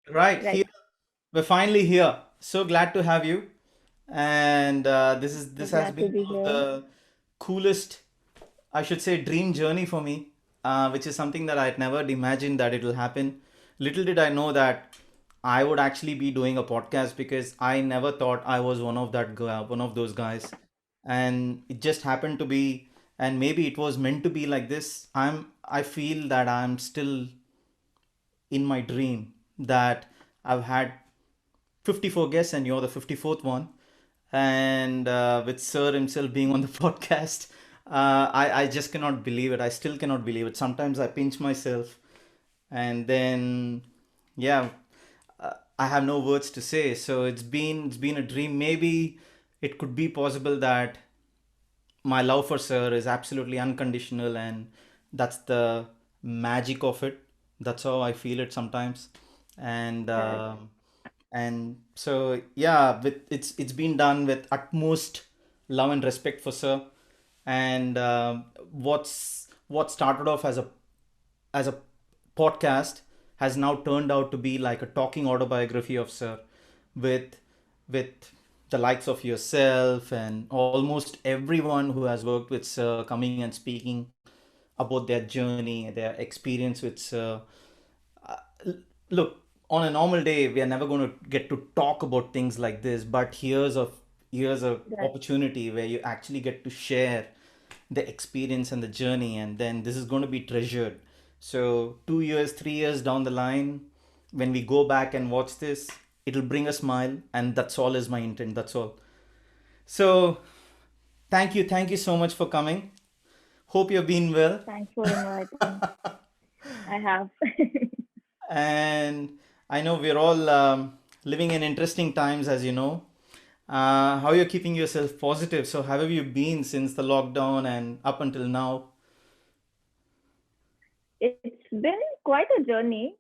Right here, Right. we're finally here. So glad to have you. And this So has glad been to be one of here. the coolest, I should say, dream journey for me, which is something that I'd never imagined that it will happen. Little did I know that I would actually be doing a podcast because I never thought I was one of those guys, and it just happened to be, and maybe it was meant to be like this. I feel that I'm still in my dream that I've had 54 guests and you're the 54th one. And with Sir himself being on the podcast, I just cannot believe it. I still cannot believe it. Sometimes I pinch myself and then, yeah, I have no words to say. So it's been a dream. Maybe it could be possible that my love for Sir is absolutely unconditional, and that's the magic of it. That's how I feel it sometimes. And Correct. and so yeah, with it's been done with utmost love and respect for Sir. And what started off as a podcast has now turned out to be like a talking autobiography of Sir, with with the likes of yourself and almost everyone who has worked with Sir coming and speaking about their journey, their experience with Sir. Uh, Look, on a normal day, we are never going to get to talk about things like this, but here's a Right. opportunity where you actually get to share the experience and the journey, and then this is going to be treasured. So 2 years, 3 years down the line, when we go back and watch this, it'll bring a smile, and that's all is my intent. That's all. So thank you so much for coming. Hope you've been well. Thanks for inviting. I have. And I know we're all living in interesting times, as you know. How you're keeping yourself positive? So, how have you been since the lockdown and up until now? It's been quite a journey.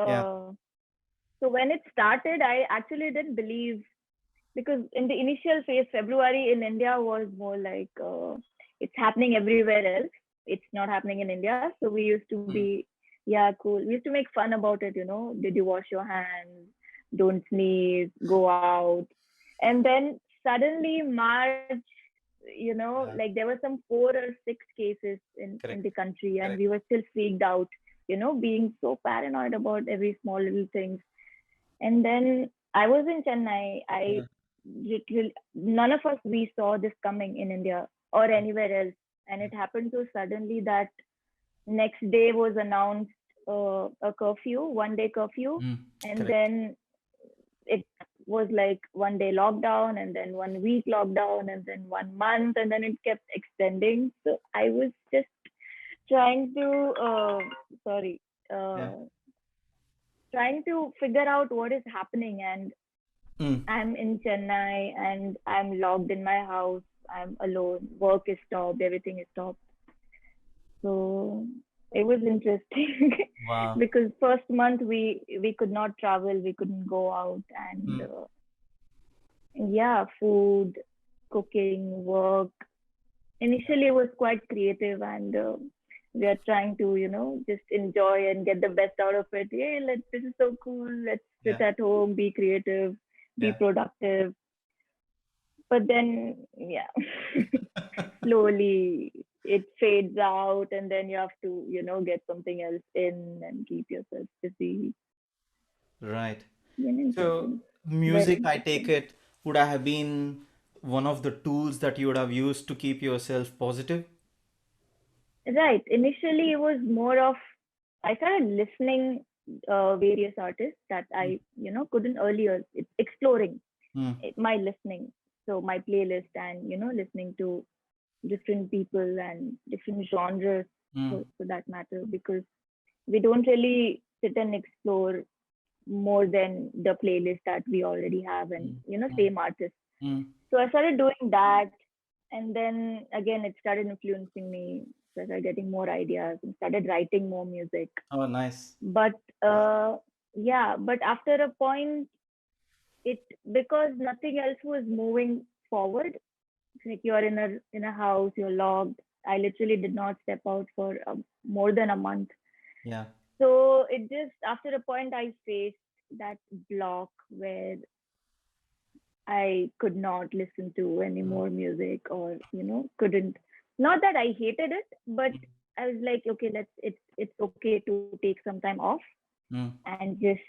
Yeah, Uh, so when it started, I actually didn't believe because in the initial phase, February in India was more like it's happening everywhere else. It's not happening in India. So we used to mm, be, yeah, cool. We used to make fun about it, Did you wash your hands? Don't sneeze, go out. And then suddenly March, yeah, like there were some 4 or 6 cases in correct, the country, and correct. we were still freaked out, being so paranoid about every small little thing. And then I was in Chennai. I Yeah, literally, none of us we saw this coming in India or anywhere else, and it happened so suddenly that next day was announced a curfew, 1 day curfew, mm, and correct. then it was like 1 day lockdown, and then 1 week lockdown, and then 1 month, and then it kept extending. So I was just trying to, sorry, Yeah, uh, trying to figure out what is happening. And mm, I'm in Chennai and I'm locked in my house. I'm alone. Work is stopped. Everything is stopped. So it was interesting wow. because first month we could not travel. We couldn't go out, and Mm, yeah, food, cooking, work. yeah, Initially, it was quite creative, and we are trying to just enjoy and get the best out of it. Yeah, this is so cool. Let's sit yeah, at home, be creative, be yeah. productive. But then, yeah, slowly it fades out, and then you have to get something else in and keep yourself busy. Right. So, Interesting. Very music, I take interesting. it, would have been one of the tools that you would have used to keep yourself positive? Right. Initially, it was more of I started listening various artists that Mm, I couldn't earlier. It's exploring mm, my listening, so my playlist, and listening to different people and different genres mm, for that matter, because we don't really sit and explore more than the playlist that we already have, and mm, same artist. mm, So I started doing that, and then again it started influencing me. So I started getting more ideas and started writing more music. oh, nice. But yeah, but after a point, it because nothing else was moving forward. It's like you're in a house, you're locked. I literally did not step out for more than a month. Yeah. So it just after a point I faced. that block where I could not listen to any Mm, more music, or couldn't. Not that I hated it, but mm, I was like, okay, it's okay to take some time off mm. and just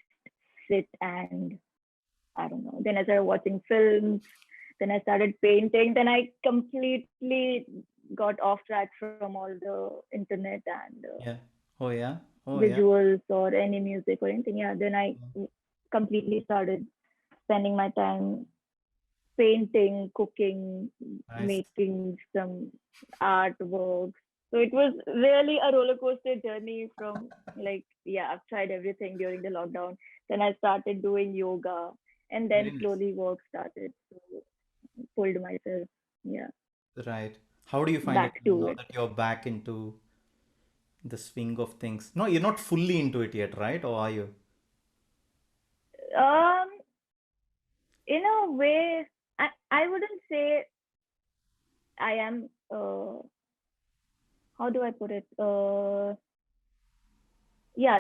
sit and I don't know. Then I started watching films. Then I started painting. Then I completely got off track from all the internet and Yeah. Oh yeah. Oh yeah. visuals or any music or anything. Yeah. Then I Mm. completely started spending my time painting, cooking, Nice. making some artworks. So it was really a roller coaster journey from like, yeah, I've tried everything during the lockdown. Then I started doing yoga, and Very then nice. slowly work started. So pulled myself, yeah, Right. How do you find it back to now it. that you're back into the swing of things? No, you're not fully into it yet, right? Or are you? Um, in a way, I wouldn't say I am. How do I put it? Yeah,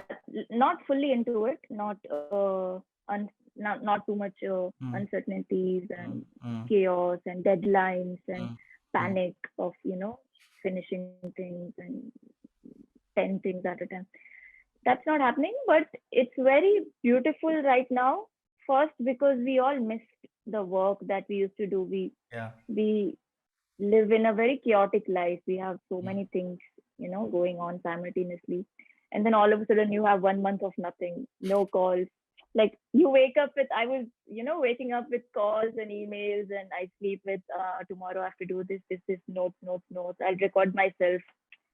not fully into it, not too much Mm, uncertainties mm, and mm, chaos and deadlines and mm, mm, panic of finishing things and 10 things at a time. That's not happening, but it's very beautiful right now. First, because we all missed the work that we used to do. yeah. We live in a very chaotic life. We have so Mm, many things, going on simultaneously. And then all of a sudden you have 1 month of nothing, no calls. Like you wake up with, I was, waking up with calls and emails, and I sleep with, tomorrow I have to do this, notes, notes, notes. I'll record myself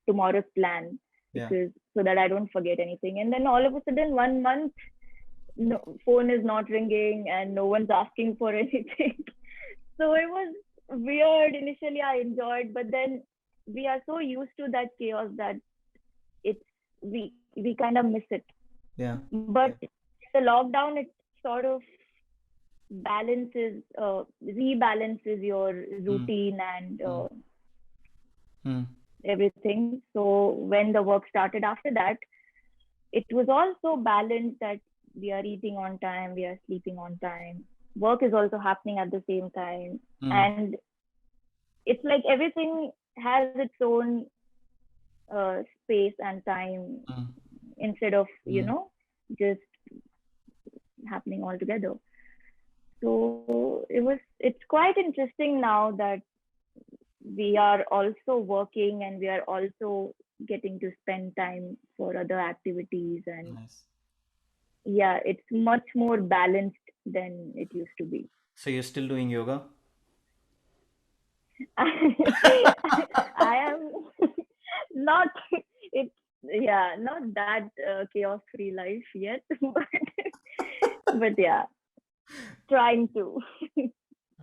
tomorrow's plan yeah. because so that I don't forget anything. And then all of a sudden 1 month, no, phone is not ringing and no one's asking for anything. So it was weird. Initially, I enjoyed, but then we are so used to that chaos that it's we kind of miss it. Yeah. But Yeah. the lockdown, it sort of rebalances your Mm, routine and mm, mm, everything. So when the work started after that, it was all so balanced that we are eating on time, we are sleeping on time. Work is also happening at the same time, mm, and it's like everything has its own space and time mm, instead of mm. just happening all together. So it's quite interesting now that we are also working and we are also getting to spend time for other activities, and Nice. yeah, it's much more balanced than it used to be. So you're still doing yoga? I am not it's yeah, not that chaos free life yet, but yeah, trying to.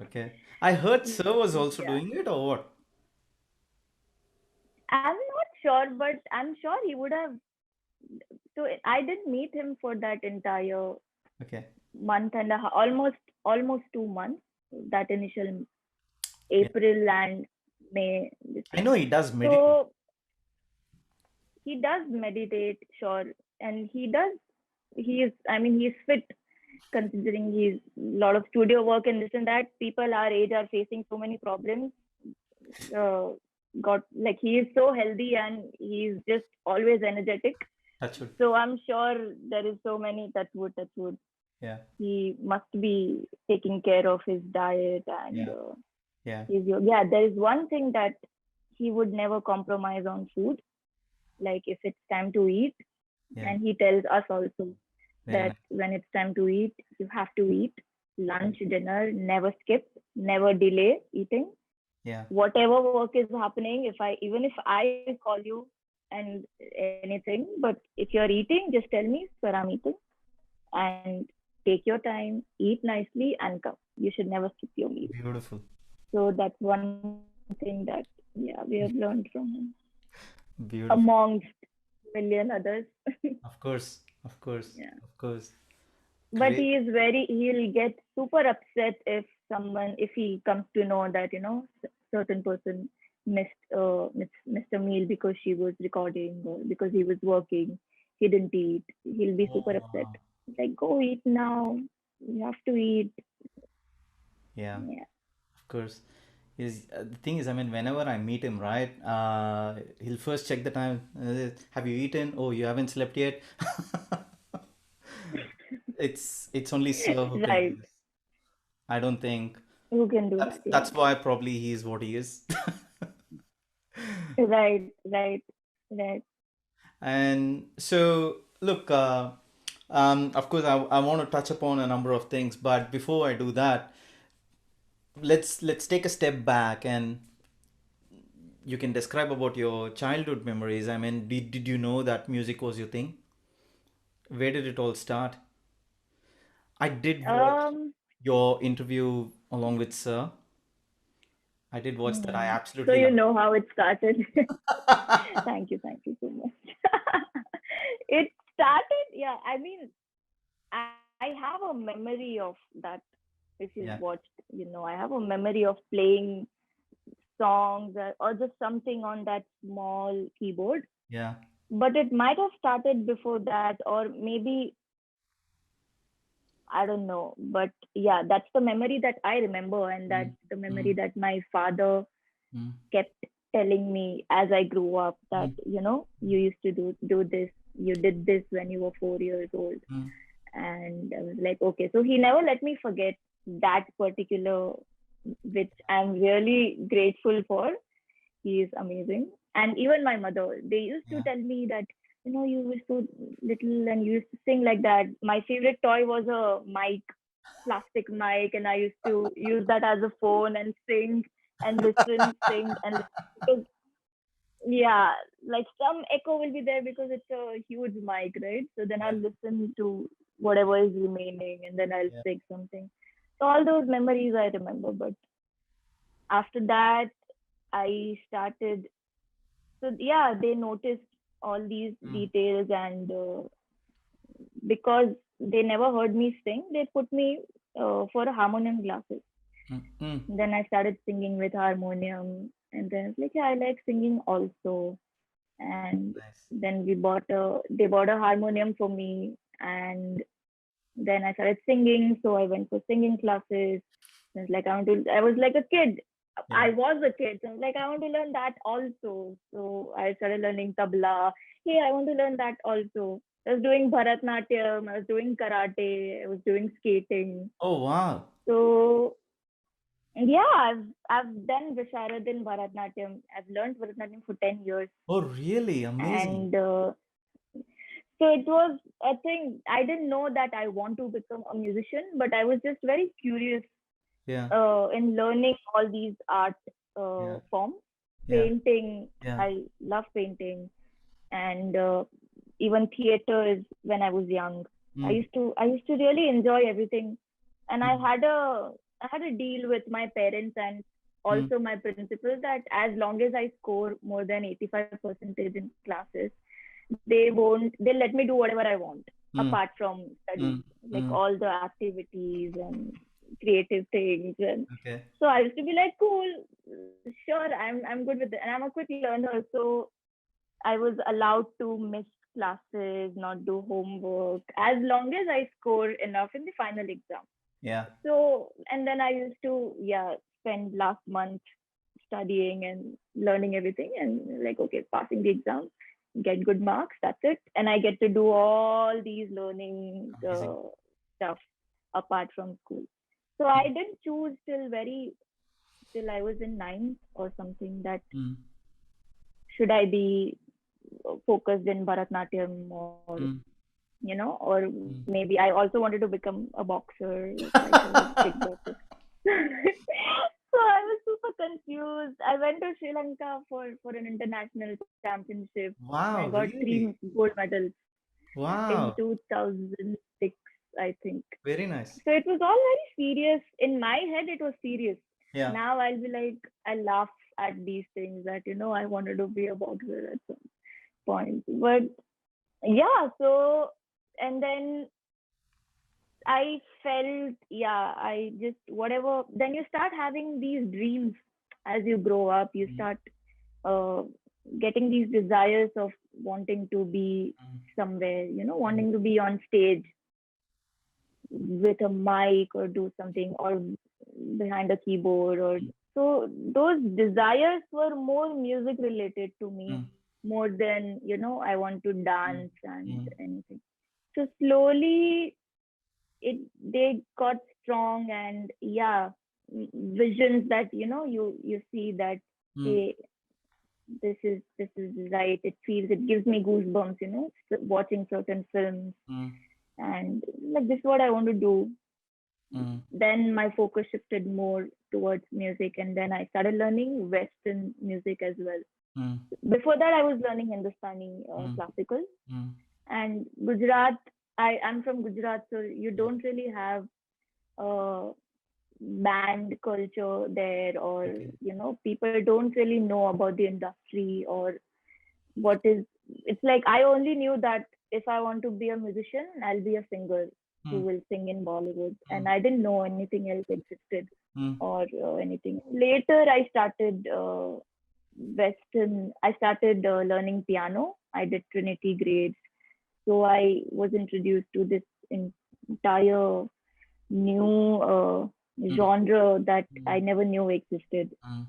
Okay. I heard Sir was also Yeah, doing it or what? I'm not sure, but I'm sure he would have. So I didn't meet him for that entire Okay. month and a half, almost 2 months. That initial Yeah. April and May, this I thing. know he does meditate. So he does meditate, sure, and he does. He is. I mean, he's fit considering he's a lot of studio work and this and that. People our age are facing so many problems. Uh, got like he is so healthy and he's just always energetic. Touch wood. So I'm sure there is so many touch wood. Yeah. He must be taking care of his diet and Yeah. Yeah. his yoga. Yeah, there is one thing that he would never compromise on food. Like if it's time to eat, Yeah. and he tells us also Very that nice. when it's time to eat, you have to eat lunch, dinner, never skip, never delay eating. Yeah. Whatever work is happening, even if I call you and anything, but if you're eating, just tell me, sir, I'm eating, and take your time, eat nicely, and come. You should never skip your meal. Beautiful. So that's one thing that yeah we have learned from him, Beautiful. amongst million others. Of course. Of course. Yeah. Of course. But Great. he'll get super upset if he comes to know that certain person missed a meal because she was recording or because he was working, he didn't eat, he'll be super Oh, upset. wow. Like, go eat now. You have to eat. Yeah, Yeah. of course. Is the thing is, I mean, whenever I meet him, right, he'll first check the time. Have you eaten? Oh, you haven't slept yet. It's only Sir who can do Right. this. I don't think Who can do that's that? Yeah. that's why probably he is what he is. Right. Right. Right. And so, look, of course, I want to touch upon a number of things, but before I do that, let's take a step back and you can describe about your childhood memories. I mean, did you know that music was your thing? Where did it all start? I did watch Um. your interview along with Sir. I did watch that. I So absolutely you loved know how it started. it. Thank you. Thank you so much. It started. Yeah. I mean, I have a memory of that. If you Yeah, watched, I have a memory of playing songs or just something on that small keyboard. yeah. But it might have started before that, or maybe I don't know. But yeah, that's the memory that I remember, and that's Mm, the memory mm, that my father mm, kept telling me as I grew up that, mm, you used to do this, you did this when you were 4 years old. mm. And I was like, okay. So he never let me forget that particular, which I'm really grateful for. He is amazing. And even my mother, they used to Yeah, tell me that, you were so little and you used to sing like that. My favorite toy was a mic, plastic mic, and I used to use that as a phone and sing and listen, sing and listen. Because, yeah, like some echo will be there because it's a huge mic, right? So then I'll yeah, listen to whatever is remaining and then I'll yeah. sing something. So all those memories I remember. But after that, I started. So yeah, they noticed all these Mm, details, and because they never heard me sing, they put me for a harmonium classes. mm, mm. Then I started singing with harmonium, and then it's like, yeah, I like singing also. And Nice. then they bought a harmonium for me, and then I started singing. So I went for singing classes. It's like I was like a kid. Yeah. I was a kid. So I was like, I want to learn that also. So I started learning tabla. Hey, I want to learn that also. I was doing Bharatnatyam, I was doing karate, I was doing skating. Oh, wow. So yeah, I've done Visharad in Bharatnatyam. I've learned Bharatnatyam for 10 years. Oh, really? Amazing. And so it was a thing. I didn't know that I want to become a musician, but I was just very curious Yeah, in learning all these art yeah, forms. yeah, Painting, yeah. I love painting, and even theater is when I was young. Mm, I used to really enjoy everything, and mm, I had a deal with my parents and mm, also my principal that as long as I score more than 85% in classes, they'll let me do whatever I want mm, apart from studies, mm, like mm. all the activities and creative things. And Okay. so I used to be like, cool, sure, I'm good with it, and I'm a quick learner, so I was allowed to miss classes, not do homework, as long as I score enough in the final exam. Yeah. So, and then I used to, yeah, spend last month studying and learning everything, and like, okay, passing the exam, get good marks, that's it. And I get to do all these learning Amazing. stuff apart from school. So I didn't choose till I was in ninth or something that Mm, should I be focused in Bharatnatyam mm, or maybe mm. I also wanted to become a boxer, like I was kickboxer. So I was super confused. I went to Sri Lanka for an international championship. I Wow, got three really? gold medals in Wow. 2006, I think. Very nice. So it was all very serious. In my head, it was serious. Yeah. Now I'll be like, I laugh at these things that, I wanted to be a boxer at some point. But yeah, so, and then I felt, yeah, I just, whatever, then you start having these dreams as you grow up. You Mm, start uh, getting these desires of wanting to be mm, somewhere, mm, wanting to be on stage. with a mic or do something or behind a keyboard or so those desires were more music related to me mm, more than I want to mm, dance and mm, anything. So slowly it they got strong and yeah, visions that you see that mm, hey, this is right. It gives me goosebumps, watching certain films mm, and like this is what I want to do. mm, Then my focus shifted more towards music and then I started learning Western music as well. mm, Before that I was learning Hindustani mm, classical mm. and Gujarat. I'm from Gujarat, so you Yeah. don't really have uh, band culture there, or Okay. people don't really know about the industry or what is. It's like I only knew that if I want to be a musician, I'll be a singer who Mm, will sing in Bollywood, and mm, I didn't know anything else existed mm, or anything. Later, I started Western. I started learning piano. I did Trinity grades, so I was introduced to this entire new mm, genre that I mm, never knew existed. mm,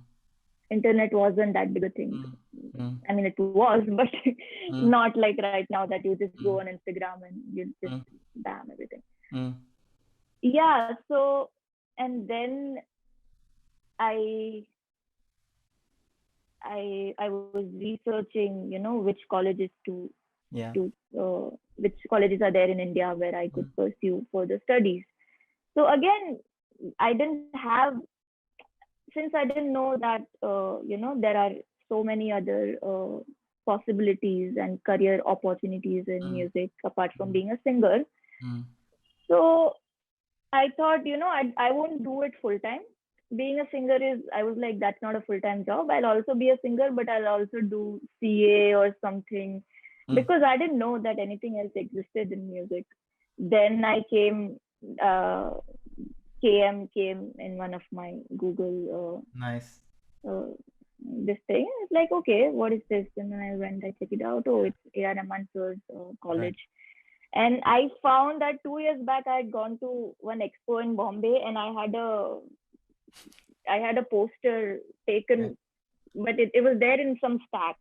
Internet wasn't that big a thing. mm, mm, I mean, it was, but mm, not like right now that you just go mm, on Instagram and you just mm, bam everything. mm, Yeah. So, and then I I was researching, which colleges yeah. to which colleges are there in India where I could Mm, pursue further studies. So again, I didn't have since I didn't know that there are so many other possibilities and career opportunities in mm, music apart from mm, being a singer. mm, So I thought, I won't do it full time. Being a singer is, I was like, that's not a full time job. I'll also be a singer, but I'll also do CA or something mm, because I didn't know that anything else existed in music. Then I came, uh, KM came in one of my Google nice. this thing. It's like, okay, what is this? And then I went, I checked it out. Oh, it's A.R. Rahman Right. college. And I found that 2 years back I had gone to one expo in Bombay and I had a poster Yeah. taken, but it was there in some stack.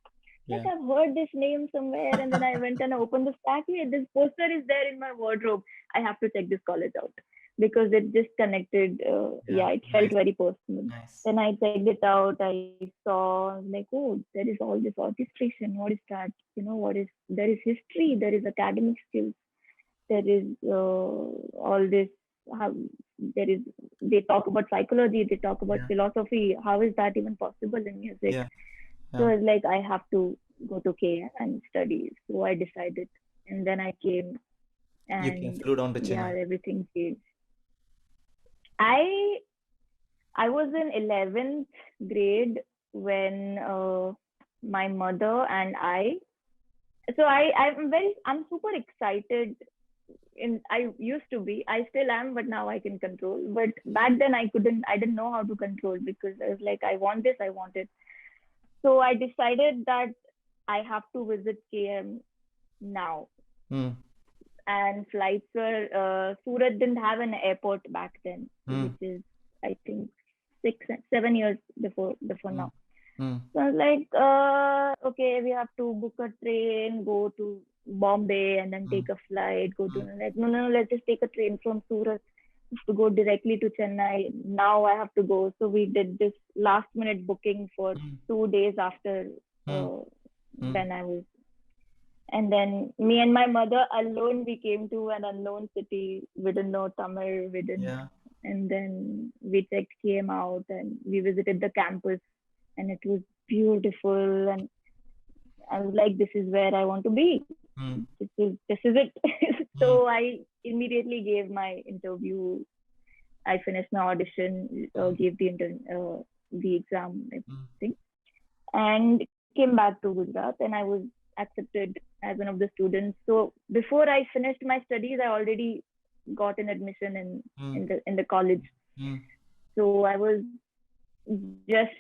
Like Yeah. I've heard this name somewhere, and then I went and I opened the stack. Hey, this poster is there in my wardrobe. I have to check this college out because it just connected. Yeah. Yeah, it felt Nice. very personal. Nice. Then I checked it out. I saw like, oh, there is all this orchestration. What is that? What is there is history. There is academic skills. There is all this. How there is they talk about psychology. They talk about Yeah. philosophy. How is that even possible in music? Yeah. So Yeah. I was like, I have to go to KM and study. So I decided. And then I came You can and flew down to yeah, Chennai. everything changed. I I was in 11th grade when my mother and I'm super excited. I used to be, I still am, but now I can control. But back then I didn't know how to control because I was like, I want this, I want it. So I decided that I have to visit KM now. Mm, And flights were Surat didn't have an airport back then, mm, which is I think 6 7 years before mm, now. mm, So I was like, okay, we have to book a train, go to Bombay, and then mm, take a flight. Go to mm, like no, let's just take a train from Surat to go directly to Chennai. Now I have to go. So we did this last minute booking for mm, 2 days after mm, mm. when I was. And then me and my mother alone, we came to an unknown city. We didn't know Tamil. We didn't. Yeah. And then we checked, came out, and we visited the campus, and it was beautiful. And I was like, this is where I want to be. Mm, This is it. mm, So I immediately gave my interview. I finished my audition, mm, gave the exam, mm, everything, and came back to Gujarat. And I was accepted as one of the students. So before I finished my studies, I already got an admission mm, in the college. mm, So I was just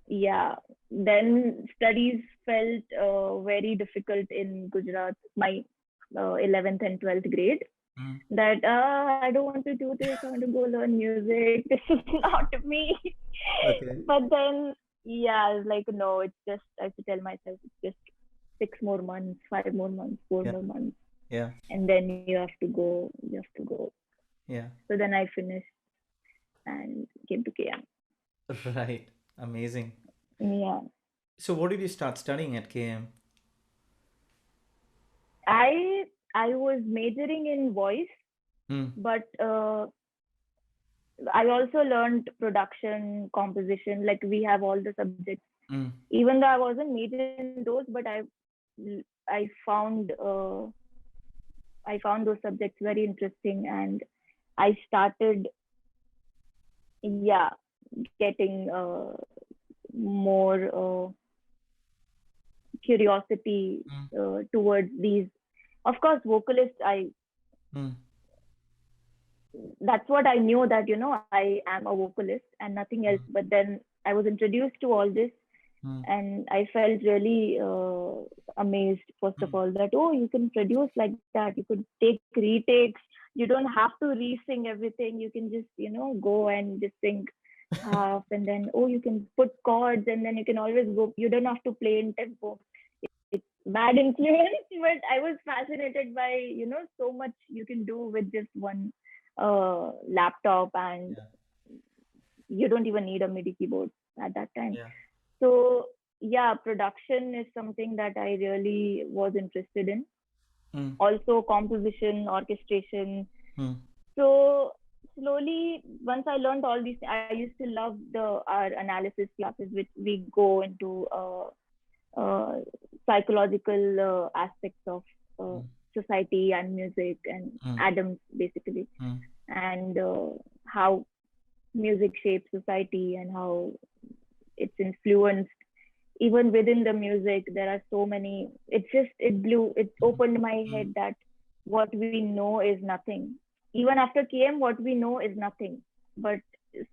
yeah. Then studies felt very difficult in Gujarat. My 11th and 12th grade. Mm. that I don't want to do this. I want to go learn music. This is not me. Okay. But then, yeah, I was like, no, it's just, I have to tell myself, it's just 6 more months, 5 more months, four Yeah. more months, Yeah. and then you have to go. You have to go. Yeah. So then I finished and came to KM. Right. Amazing. Yeah, So what did you start studying at KM? I I was majoring in voice, Mm. but I also learned production, composition. Like we have all the subjects. Mm. Even though I wasn't majoring in those, but I found I found those subjects very interesting, and I started, yeah, getting more curiosity Mm. towards these. Of course, vocalist. Mm. That's what I knew, that I am a vocalist and nothing else. Mm. But then I was introduced to all this, Mm. and I felt really amazed. First of Mm. all, that you can produce like that. You could take retakes. You don't have to re-sing everything. You can just go and just sing half, and then you can put chords, and then you can always go. You don't have to play in tempo. It's bad influence, but I was fascinated by so much you can do with just one laptop, and Yeah. you don't even need a MIDI keyboard at that time. Yeah. So yeah, production is something that I really was interested in. Mm. Also composition, orchestration. Mm. So slowly, once I learned all these, I used to love the our analysis classes, which we go into uh, psychological aspects of uh, Mm. society and music and Mm. atoms basically, Mm. and how music shapes society and how it's influenced even within the music. There are so many. It opened my Mm. head that what we know is nothing. Even after KM, what we know is nothing. But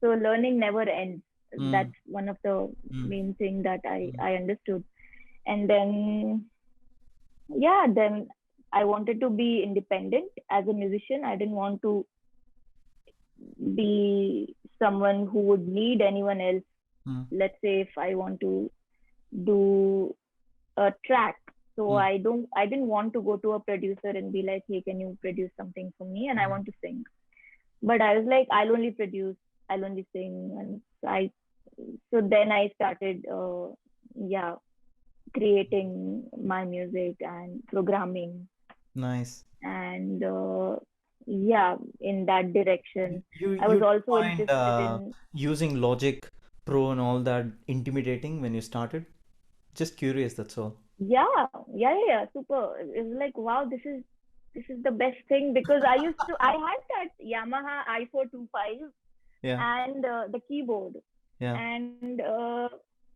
so learning never ends. Mm. That's one of the Mm. main thing that i Mm. i understood. And then, yeah, then I wanted to be independent as a musician. I didn't want to be someone who would need anyone else. Mm. Let's say if I want to do a track, so Mm. I didn't want to go to a producer and be like, hey, can you produce something for me, and I Mm. want to sing. But I was like, I'll only produce, I'll only sing. And so then I started yeah, creating my music and programming, Nice. and yeah, in that direction. I You was didn't also find interested in, using Logic Pro and all that intimidating when you started? Just curious, that's all. yeah, super. It was like, wow, this is the best thing, because I had that Yamaha i425 Yeah. and the keyboard, Yeah. and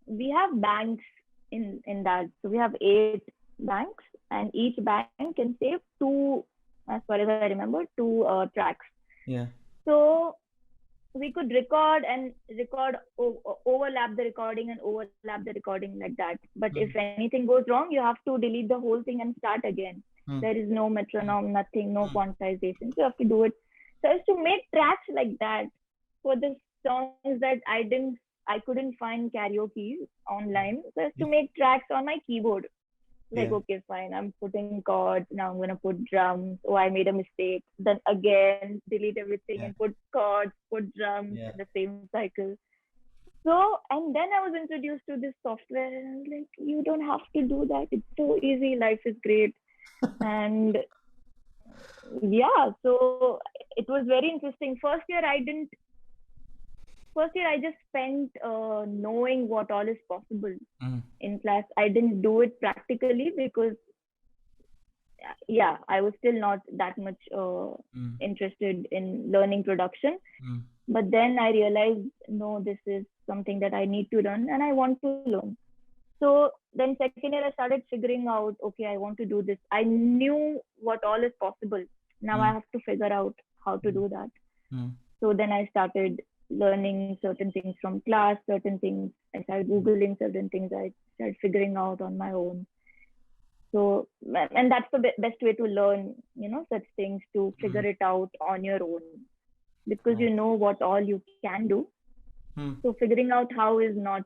we have banks in that. So we have 8 banks, and each bank can save two, as far as I remember, two tracks. Yeah. So we could record and overlap the recording and overlap the recording like that. But if Mm. anything goes wrong, you have to delete the whole thing and start again. Mm. There is no metronome, nothing, no Mm. quantization. So you have to do it. So I used to make tracks like that for the songs that I couldn't find karaoke online. So I used to Mm. make tracks on my keyboard. Like, Yeah. okay, fine, I'm putting chords, now I'm gonna put drums. Oh, I made a mistake, then again delete everything Yeah. and put chords, put drums Yeah. in the same cycle. So, and then I was introduced to this software, and I was like, you don't have to do that, it's so easy, life is great. And yeah, so it was very interesting. First year I just spent knowing what all is possible Mm. in class. I didn't do it practically because, yeah, I was still not that much Mm. interested in learning production. Mm. But then I realized, no, this is something that I need to learn and I want to learn. So then second year I started figuring out, okay, I want to do this. I knew what all is possible. Now I Mm. have to figure out how to Mm. do that. Mm. So then I started learning certain things from class, certain things I started Googling, certain things I started figuring out on my own. So, and that's the best way to learn, such things, to figure Mm. it out on your own, because you Nice. know what all you can do. Mm. So figuring out how is not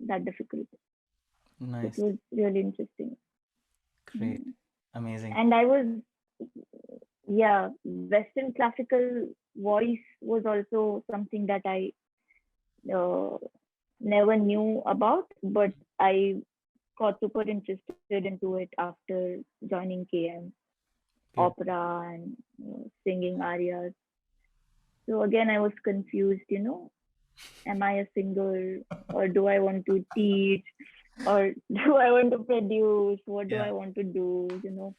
that difficult. It Nice. was really interesting. Great. Mm. Amazing. And I was, yeah, Western classical voice was also something that I uh, never knew about, but I got super interested into it after joining KM, Good. opera, and singing arias. So again, I was confused, am I a singer, or do I want to teach, or do I want to produce? What do Yeah. I want to do? Do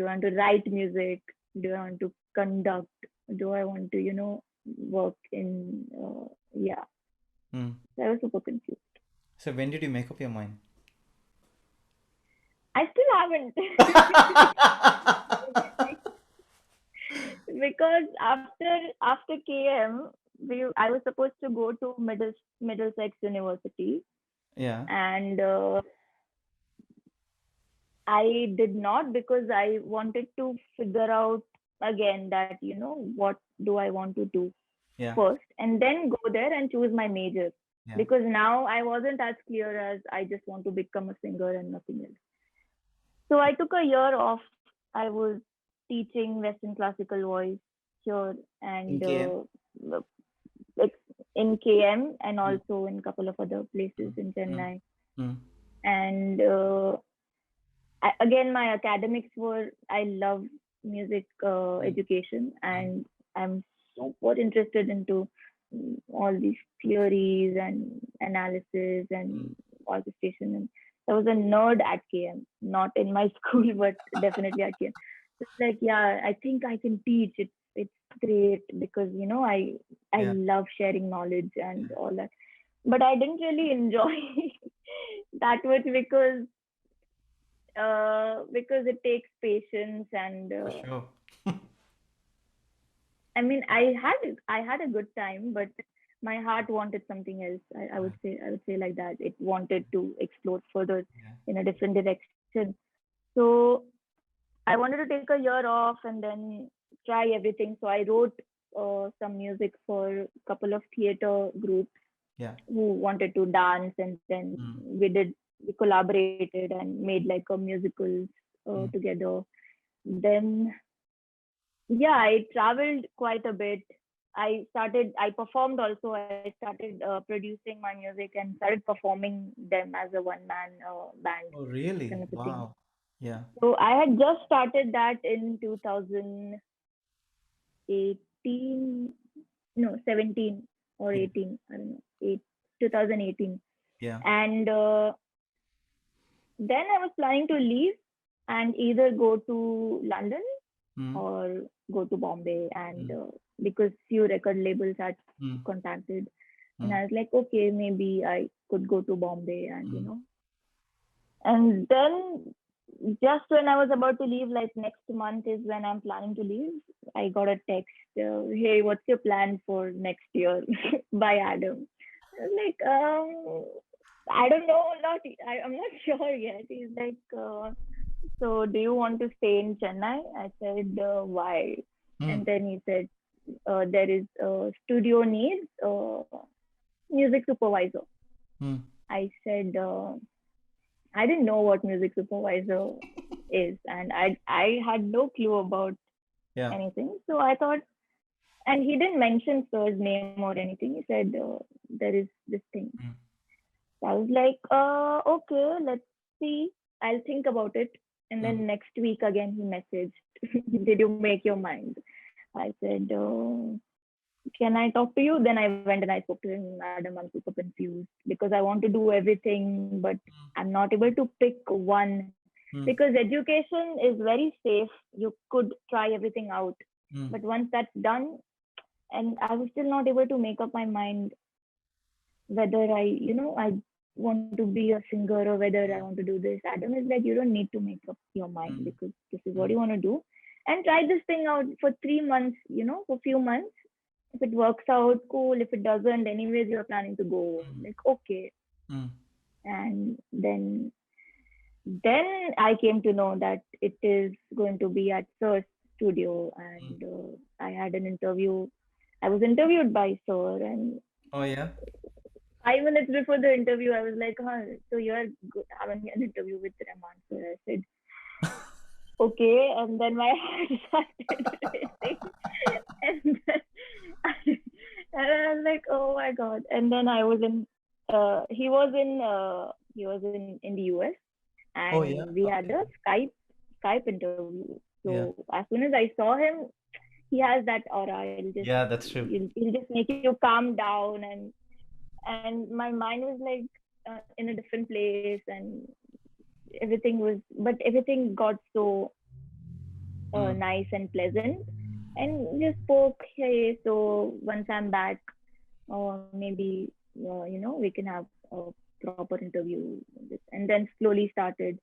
I want to write music? Do I want to conduct? Do I want to, work in, yeah. Mm. So I was super confused. So when did you make up your mind? I still haven't. Because after KM, I was supposed to go to Middlesex University, Yeah. and I did not, because I wanted to figure out again that, what do I want to do Yeah. first, and then go there and choose my major. Yeah. Because now I wasn't as clear as I just want to become a singer and nothing else. So I took a year off. I was teaching Western classical voice here, In and KM. like in KM, and Mm. also in a couple of other places in Mm. Chennai. Mm. And again, my academics were, I love music Mm. education, Mm. and I'm super interested into all these theories and analysis Mm. and orchestration. And I was a nerd at KM, not in my school, but definitely at KM. It's like, yeah, I think I can teach. It's great, because I Yeah. love sharing knowledge and Yeah. all that. But I didn't really enjoy that much, because it takes patience, and For sure. I mean, I had a good time, but my heart wanted something else. I would say like that. It wanted to explore further Yeah. in a different direction. So I wanted to take a year off and then try everything. So I wrote some music for a couple of theater groups Yeah. who wanted to dance, and then Mm. we collaborated and made like a musical Mm. together. Then, yeah, I traveled quite a bit. I performed also. I started producing my music and started performing them as a one man band Oh, really? kind of a thing. Wow. Yeah. So I had just started that in 2018, no, 17 or Yeah. 18, I don't know, 2018. Yeah. And then I was planning to leave and either go to London Mm. or go to Bombay, and Mm. because few record labels had Mm. contacted, and Mm. I was like, okay, maybe I could go to Bombay, and Mm. and then just when I was about to leave, like next month is when I'm planning to leave, I got a text, hey, what's your plan for next year by Adam. I was like, I don't know, I'm not sure yet. He's like, so do you want to stay in Chennai? I said, why? Mm. And then he said, there is studio needs music supervisor. Mm. I said, I didn't know what music supervisor is, and I had no clue about Yeah. anything. So I thought, and he didn't mention sir's name or anything. He said, there is this thing. Mm. So I was like, okay, let's see. I'll think about it. And Mm. then next week again, he messaged, did you make your mind? I said, can I talk to you? Then I went and I spoke to him. Madam, I'm super confused because I want to do everything, but I'm not able to pick one, Mm. because education is very safe. You could try everything out. Mm. But once that's done, and I was still not able to make up my mind whether I want to be a singer or whether I want to do this. Adam is like, you don't need to make up your mind, Mm. because this is what Mm. you want to do. And try this thing out for 3 months, for a few months. If it works out, cool. If it doesn't, anyways, you're planning to go. Mm. Like, okay. Mm. And then then I came to know that it is going to be at Sir's studio, Mm. and I had an interview. I was interviewed by Sir, and Oh yeah. 5 minutes before the interview, I was like, "Huh, so you're having an interview with Rahman?" So I said, "Okay," and then my heart started racing, and then I, and I was like, "Oh my god!" And then I was in. He was in the US, Oh yeah. and we had Okay. a Skype interview. Yeah. So as soon as I saw him, he has that aura. Yeah, that's true. He'll just make you calm down, and my mind was like in a different place, and everything got so Mm. nice and pleasant, and just spoke. Hey, so once I'm back, or maybe we can have a proper interview, and then slowly started,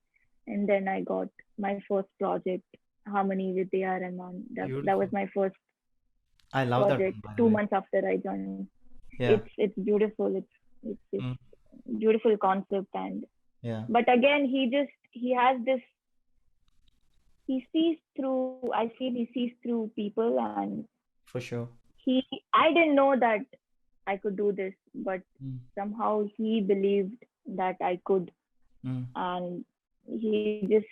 and then I got my first project, Harmony with A.R. Rahman. That was Beautiful. my first I love that one, project by the two way. months after I joined. Yeah. It's beautiful. It's Mm. beautiful concept, and Yeah. but again he has this, he sees through, I feel he sees through people, and For sure. he I didn't know that I could do this, but Mm. somehow he believed that I could, Mm. and he just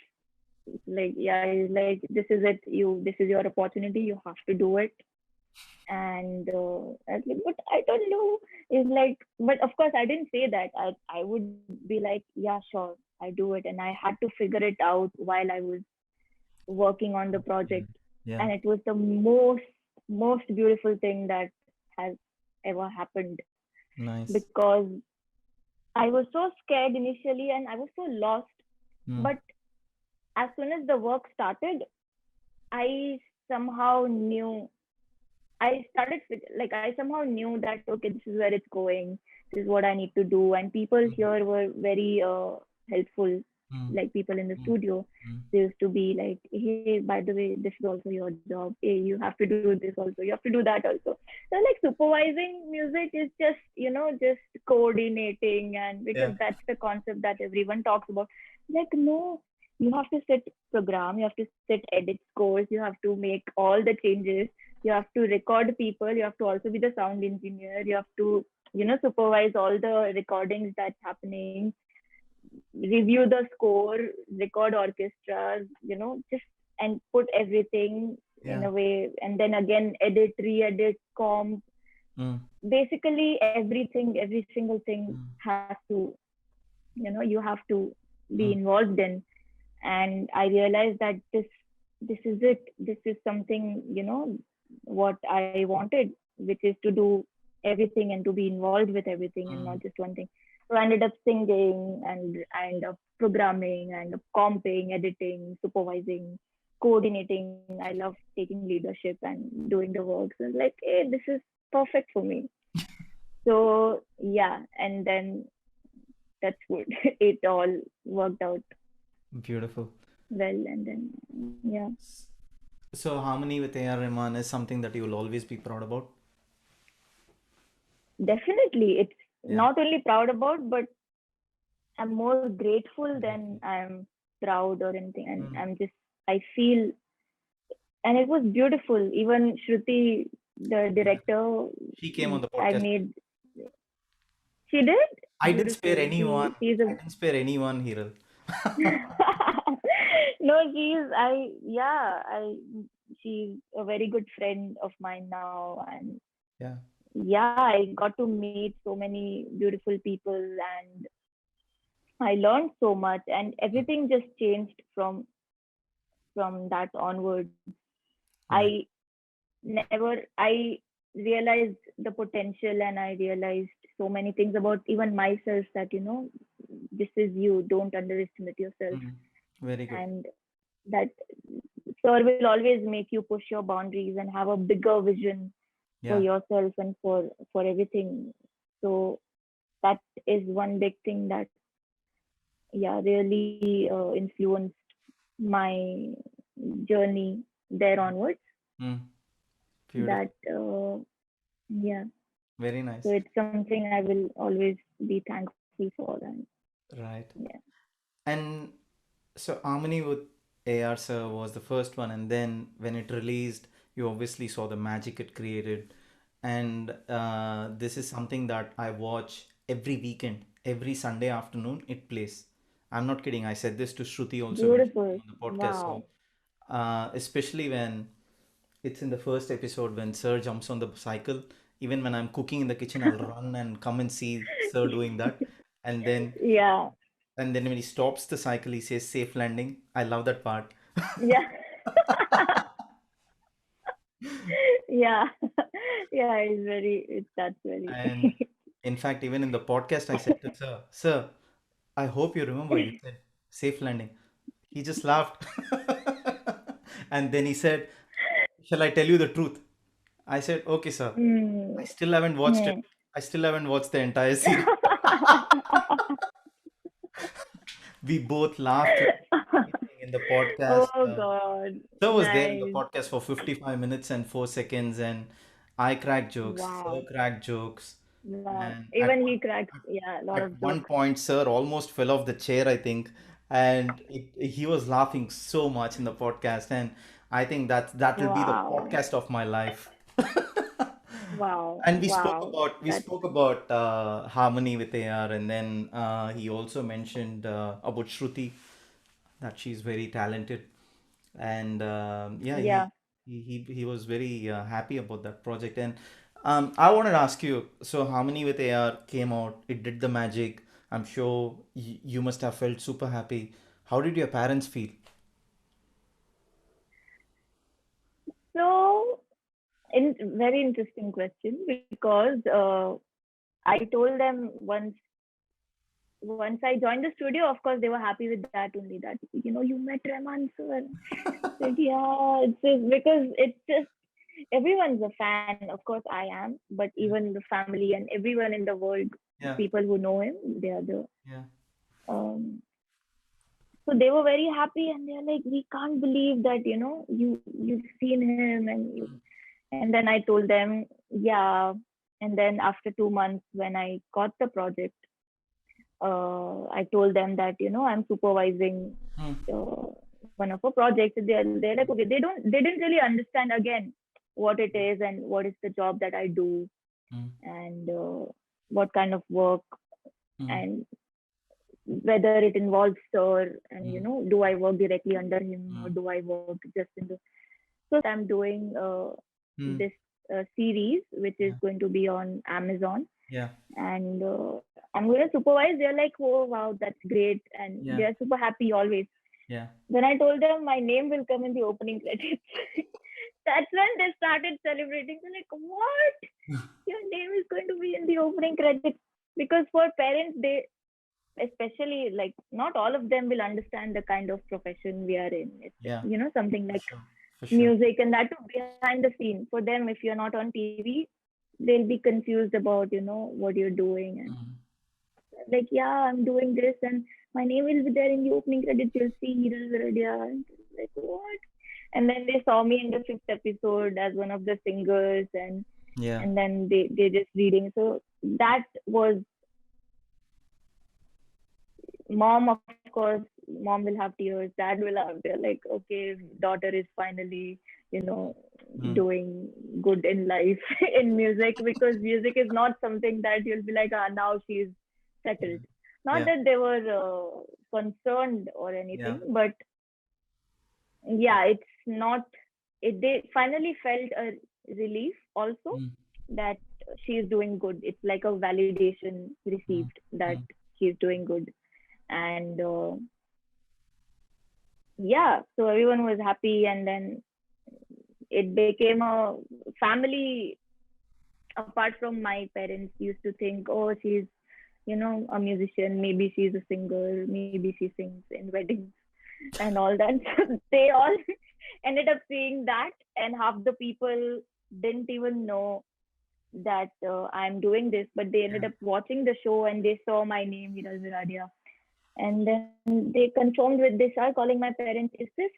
like, yeah, he's like, this is it, this is your opportunity, you have to do it. And I was like, but I don't know. It's like, but of course I didn't say that. I would be like, yeah, sure, I do it, and I had to figure it out while I was working on the Yeah. project, Yeah. and it was the most beautiful thing that has ever happened, Nice. because I was so scared initially and I was so lost. Mm. But as soon as the work started, I somehow knew. I somehow knew that okay, this is where it's going. This is what I need to do. And people Mm. here were very helpful. Mm. Like people in the Mm. studio, Mm. they used to be like, hey, by the way, this is also your job. Hey, you have to do this also. You have to do that also. So like supervising music is just just coordinating, and because Yeah. that's the concept that everyone talks about. Like no, you have to set program. You have to set edit scores. You have to make all the changes, you have to record people, you have to also be the sound engineer, you have to supervise all the recordings that's happening, review the score, record orchestras, just and put everything in Yeah. a way, and then again edit, re-edit, comp, Mm. basically everything, every single thing Mm. has to, you have to be Mm. involved in. And I realized that this is it, this is something, what I wanted, which is to do everything and to be involved with everything and Mm. not just one thing. So I ended up singing, and I ended up programming, and comping, editing, supervising, coordinating. I love taking leadership and doing the work. So like, hey, this is perfect for me. So yeah, and then that's good. It all worked out Beautiful. well, and then yeah. S- So, Harmony with A.R. Rahman is something that you will always be proud about. Definitely, it's Yeah. not only proud about, but I'm more grateful than Grateful. I'm proud or anything. And Mm. I feel, and it was beautiful. Even Shruti, the Yeah. director, She came on the I podcast. made, she did I didn't spare beautiful. anyone. She's I didn't spare anyone, Hiral. no, she's a very good friend of mine now, and Yeah. yeah, I got to meet so many beautiful people, and I learned so much, and Mm. everything just changed from that onwards. Nice. I I realized the potential, and I realized so many things about even myself, that this is you. Don't underestimate yourself, Mm. Very good. and that sir will always make you push your boundaries and have a bigger vision for Yeah. yourself and for everything. So that is one big thing that yeah really influenced my journey there onwards. Mm. That Beautiful. yeah, Very so nice. it's something I will always be thankful for, and Right. yeah. And So Harmony with AR Sir was the first one, and then when it released, you obviously saw the magic it created. And this is something that I watch every weekend, every Sunday afternoon. It plays. I'm not kidding. I said this to Shruti also when she came Beautiful. on the podcast. So, Wow. especially when it's in the first episode when Sir jumps on the cycle. Even when I'm cooking in the kitchen, I'll run and come and see Sir doing that. And then Yeah. when he stops the cycle, he says safe landing. I love that part. Yeah. Yeah. Yeah, that's very And in fact, even in the podcast, I said to Sir, I hope you remember you said safe landing. He just laughed. And then he said, shall I tell you the truth? I said, okay, sir. I mm. still haven't watched it. Mm. I still haven't watched the entire series. We both laughed like anything in the podcast. Oh God. Sir was there in the Nice. podcast for 55 minutes and 4 seconds, and I cracked jokes, Sir Wow. cracked jokes, Wow. and Even he cracks, yeah, a lot at of one jokes. point, Sir almost fell off the chair, I think, and he was laughing so much in the podcast, and I think that will be the Wow. podcast of my life. Wow. And Wow. we That's spoke about harmony with AR, and then he also mentioned about Shruti, that she's very talented, and yeah, yeah. he was very happy about that project. And I wanted to ask you, so Harmony with AR came out, it did the magic. I'm sure you must have felt super happy. How did your parents feel? So very interesting question because I told them once I joined the studio, of course they were happy with that only. That you met Rahman sir. I said yeah, it's just because it's just everyone's a fan. Of course I am, but Yeah, even the family and everyone in the world, yeah, people who know him, they are the yeah, um. So they were very happy and they're like, we can't believe that you've seen him mm, and then I told them yeah. And then after 2 months when I got the project, I told them that I'm supervising mm, uh, one of a project. They're like okay, they didn't really understand again what it is and what is the job that I do mm, and what kind of work mm, and whether it involves sir and mm, do I work directly under him or mm, do I work just in the so I'm doing mm, this series which is yeah, going to be on Amazon yeah, and I'm going to supervise. They're like, oh wow, that's great, and yeah, they're super happy always. yeah, When I told them my name will come in the opening credits, that's when they started celebrating. They're like, what? Your name is going to be in the opening credits because for parents, they especially like not all of them will understand the kind of profession we are in. It's yeah, something for like sure, for sure. music and that too behind the scene. For them, if you're not on TV, they'll be confused about what you're doing and Mm, like yeah, I'm doing this and my name will be there in the opening credits. You'll see Hiral Viradia. And like what? And then they saw me in the fifth episode as one of the singers yeah, and then they just reading. So that was mom, of course. Mom will have tears. Dad will have they're like, okay, daughter is finally, you know, mm, doing good in life in music because music is not something that you'll be like, now she's yeah, settled. Not yeah, that they were concerned or yeah, anything, but yeah, it's not. They finally felt a relief also mm, that she is doing good. It's like a validation mm, received that mm, she's doing good and yeah, so everyone was happy and then it became a family. Apart from my parents used to think, oh, she's a musician, maybe she's a singer, maybe she sings in weddings and all that. So they all ended up seeing that and half the people didn't even know that I'm doing this, but they ended yeah, up watching the show and they saw my name, Hiral Viradia. And then they confirmed with they started calling my parents, is this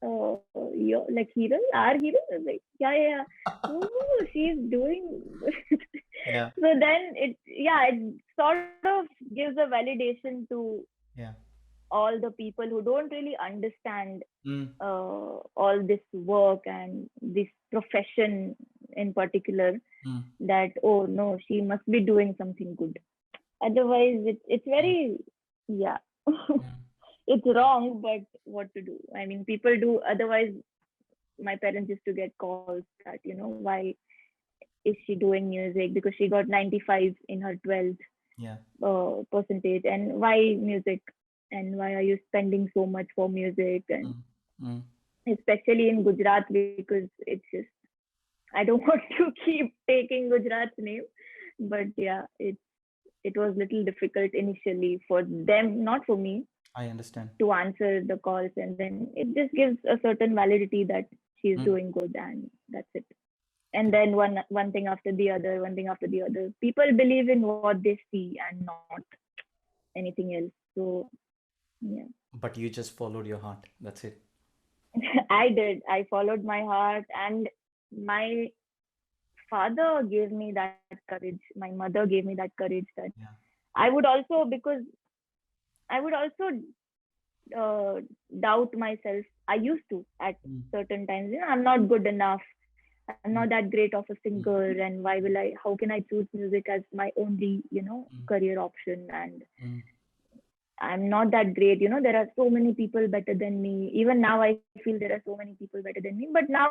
your like Hiral, our Hiral? I was like, yeah, yeah, yeah. Oh, she's doing. yeah, So then it sort of gives a validation to yeah, all the people who don't really understand Mm. all this work and this profession in particular, Mm. that oh no, she must be doing something good. Otherwise, it's Mm. very, yeah, Mm. it's wrong, but what to do? I mean, people do. Otherwise, my parents used to get calls that, why is she doing music? Because she got 95 in her 12th Yeah. percentage, and why music? And why are you spending so much for music? And Mm. Mm. especially in Gujarat, because it's just, I don't want to keep taking Gujarat's name, but yeah, it was little difficult initially for them, not for me, I understand. to answer the calls, and then it just gives a certain validity that she's Mm. doing good, and that's it. And then one thing after the other, one thing after the other. People believe in what they see and not anything else. So yeah, But you just followed your heart. That's it. I did. I followed my heart, and my father gave me that courage. My mother gave me that courage that Yeah. I would also, because I would also uh, doubt myself. I used to at Mm. certain times. I'm not good enough. I'm not Mm. that great of a singer, Mm. and why will I? How can I choose music as my only, Mm. career option? And Mm. I'm not that great. There are so many people better than me. Even now, I feel there are so many people better than me. But now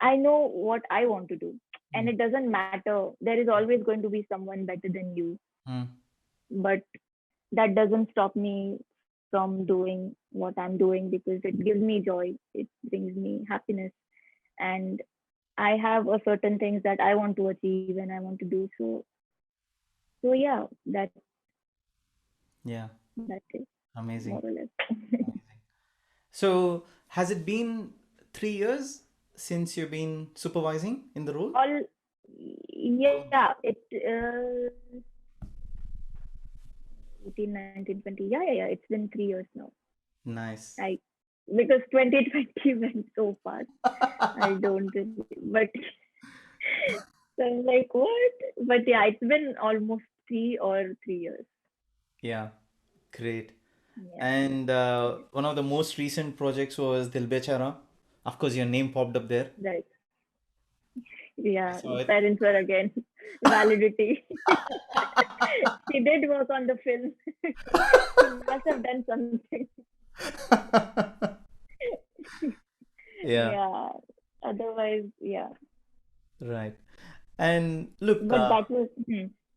I know what I want to do, and it Mm. doesn't matter. There is always going to be someone better than you, Mm. but that doesn't stop me from doing what I'm doing, because it gives me joy. It brings me happiness, and I have a certain things that I want to achieve and I want to do. So yeah, Yeah. that's it, more Amazing. or less. Amazing. So, has it been 3 years since you've been supervising in the role? All, yeah, it 18, 19, 20. Yeah. It's been 3 years now. Nice. I Because 2020 went so fast. I don't really, but so I'm like, what? But yeah, it's been almost 3 or 3 years. Yeah. Great. Yeah, And one of the most recent projects was Dil Bechara. Of course, your name popped up there. right. I Yeah, saw it. parents were again validity. He did work on the film. He must have done something. Yeah, Yeah. Otherwise, yeah. right. And look, But that was,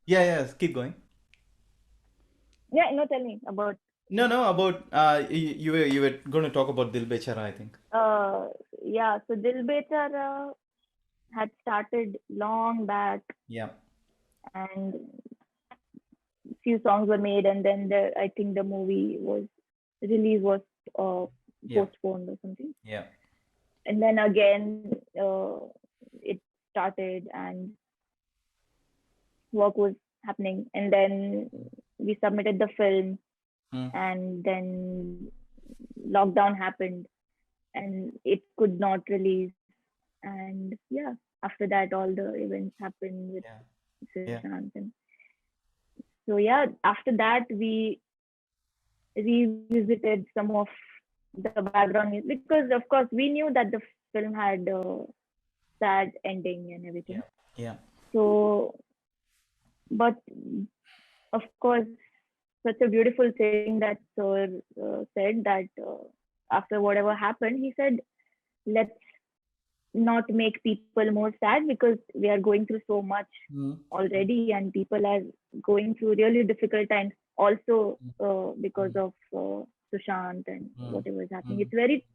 yeah, yeah, keep going. yeah. No, tell me about. No, no, about you were going to talk about Dil Bechara, I think. Uh, yeah. So Dil Bechara had started long back, Yeah, and few songs were made, and then I think the movie was release was uh, yeah, postponed or something, yeah, and then again it started, and work was happening, and then we submitted the film, mm, and then lockdown happened, and it could not release, and yeah, after that all the events happened with yeah, yeah, Sushant, and so yeah, after that we revisited some of the background music, because of course we knew that the film had a sad ending and everything. yeah, yeah, So, but of course, such a beautiful thing that Sir said that after whatever happened, he said, let's not make people more sad, because we are going through so much mm, mm, already, and people are going through really difficult times also, because mm, of Sushant and mm, whatever is happening. mm, It's very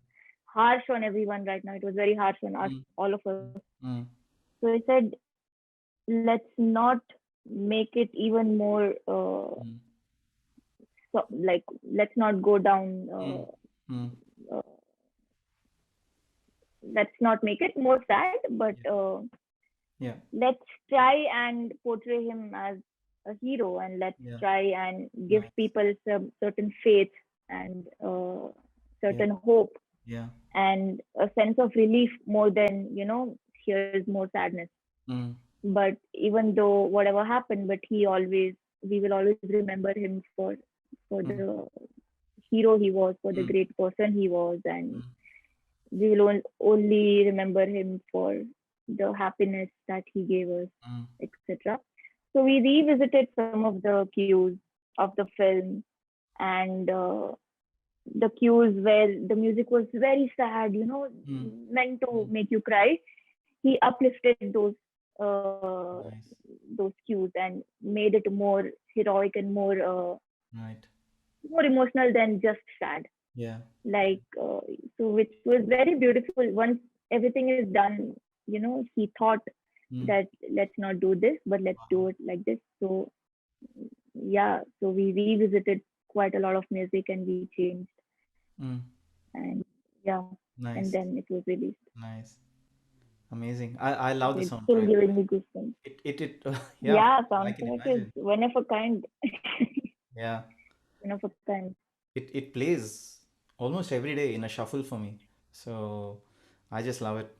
harsh on everyone right now. It was very harsh on us, mm, all of us. mm, mm, So I said, let's not make it even more mm, so, like, let's not go down, mm, mm, uh, let's not make it more sad, but yeah, yeah, let's try and portray him as a hero, and let's yeah, try and give nice, people some certain faith, and yeah, certain hope, yeah, and a sense of relief, more than here's more sadness. mm, But even though whatever happened, but we will always remember him for mm, the hero he was, for the Mm, great person he was, and mm, we will only remember him for the happiness that he gave us, mm, etc. So we revisited some of the cues of the film, and the cues where the music was very sad, mm, meant to mm. make you cry. He uplifted uh, Nice. those cues and made it more heroic and Right. more emotional than just sad. Yeah. Like so, which was very beautiful. Once everything is done, he thought Mm. that let's not do this, but let's do Wow. it like this. So yeah, so we revisited quite a lot of music and we changed, Mm. and yeah, and Nice. then it was released. Nice. Amazing. I love the It's still soundtrack. giving me goosebumps. It yeah, of Yeah, course, I can soundtrack is imagine. one of a kind. Yeah. One of a kind. It plays almost every day in a shuffle for me. So I just love it.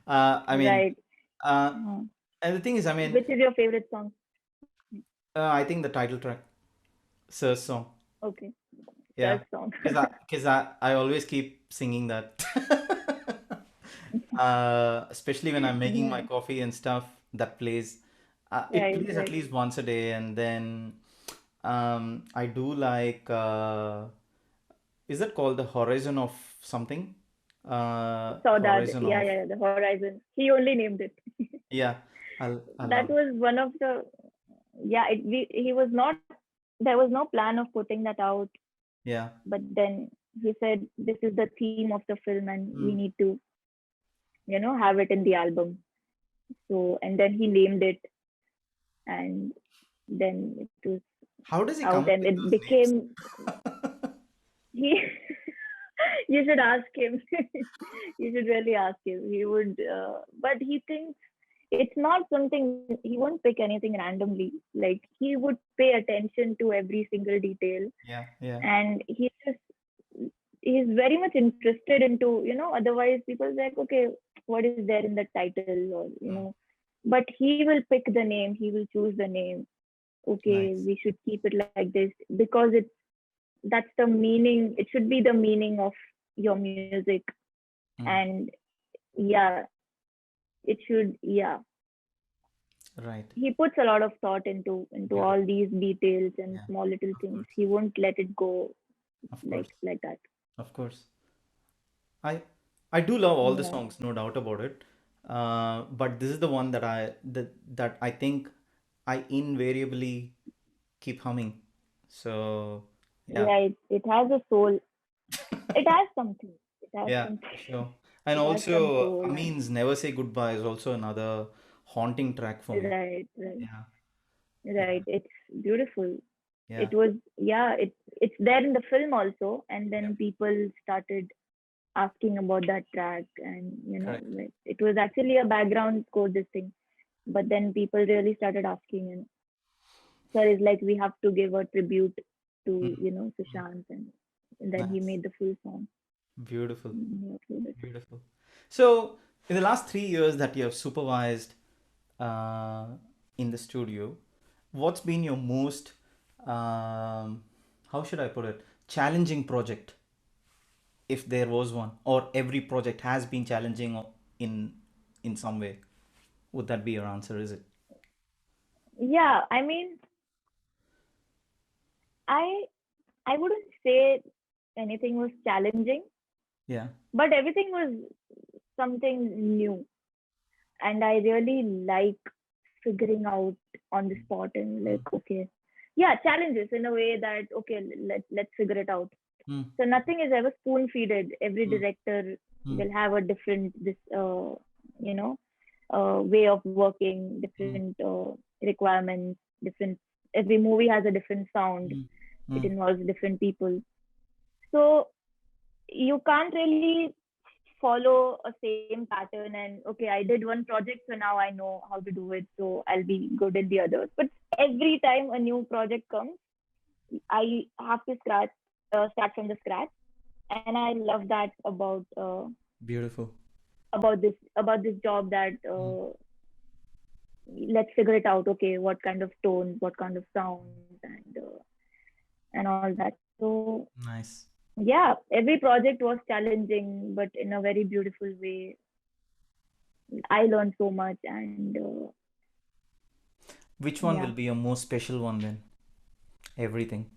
I mean, Right. uh, Uh, and the thing is, I mean, which is your favorite song? I think the title track, Sir's song. Okay, Yeah, third song. because I always keep singing that. Especially when I'm making my Yeah, coffee and stuff, that plays. It right, plays at right. least once a day, and then I do like. Is that called the horizon of something? Saw that. Horizon Yeah, of, yeah, the Horizon. He only named it. yeah. I That love it. was one of the, yeah. He was not. There was no plan of putting that out, Yeah. but then he said this is the theme of the film, and we Mm. need to, have it in the album. So and then he named it, and then it was How does he out, come up and with it those names? became he. You should ask him. You should really ask him. He would, but he thinks it's not something, he won't pick anything randomly. Like he would pay attention to every single detail, Yeah, yeah. and he's very much interested into, otherwise people are like, okay, what is there in the title, or Mm. but he will pick the name, he will choose the name. Okay, Nice. we should keep it like this because that's the meaning, it should be the meaning of your music. Mm. And yeah, it should, yeah, Right. he puts a lot of thought into Beautiful. all these details and Yeah, small little of things. course. He won't let it go Of like course. that. Of course. I I do love all the Yeah, songs, no doubt about it. But this is the one that I think I invariably keep humming. So yeah. yeah, it has a soul, it has something, it has Yeah, something. for sure. And It has some also soul. And Amin's Never Say Goodbye is also another haunting track for me. right, right, Yeah. Yeah. right, it's beautiful. Yeah. It was, yeah, it's there in the film also, and Yeah. then people started asking about that track, and Correct. like, it was actually a background score, this thing, but then people really started asking, and sir is like, we have to give a tribute to, Mm, mm. Sushant, and then he Nice. made the full song. Beautiful. He uploaded it. Beautiful. So, in the last 3 years that you have supervised uh, in the studio, what's been your most, how should I put it, challenging project, if there was one, or every project has been challenging in in some way? Would that be your answer? Is it? Yeah, I mean, I I wouldn't say anything was challenging, Yeah. but everything was something new, and I really like figuring out on the spot, and like, Mm, okay, yeah, challenges in a way that, okay, let's figure it out. mm, So nothing is ever spoon feeded. Every mm, director mm, will have a different this you know way of working, mm, different requirements, different. Every movie has a different sound. mm, It mm. involves different people. So you can't really follow a same pattern and, okay, I did one project, so now I know how to do it, so I'll be good in the others. But every time a new project comes, I have to start from the scratch, and I love that Beautiful. about this job, that Mm, let's figure it out. Okay, what kind of tones, what kind of sounds, and all that. So Nice. yeah, every project was challenging, but in a very beautiful way. I learned so much, and Which one yeah, will be your most special one then? Everything.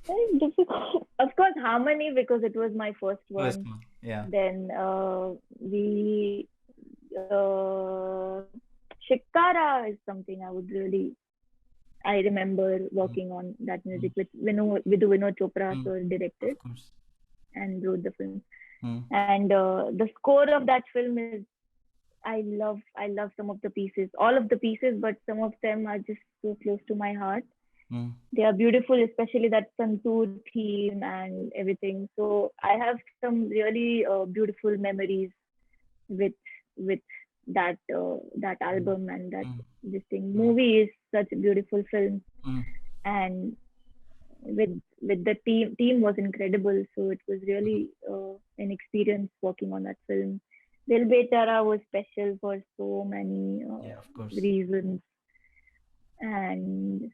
very difficult. Of course, harmony because it was my first First one. one. Yeah. Then the uh, Shikara is something I would really. I remember Mm, working on that mm, music with Vinod Chopra, mm. so Of directed course. and wrote the film. Mm, And the score of that film is I love some of the pieces, all of the pieces, but some of them are just so close to my heart. mm, They are beautiful, especially that Santoor theme and everything. So I have some really beautiful memories with with that mm, album and that mm, this thing. mm, Movie is such a beautiful film, mm. and with the team was incredible. So it was really an experience working on that film. Dil Betara was special for so many Yeah, of course. reasons, and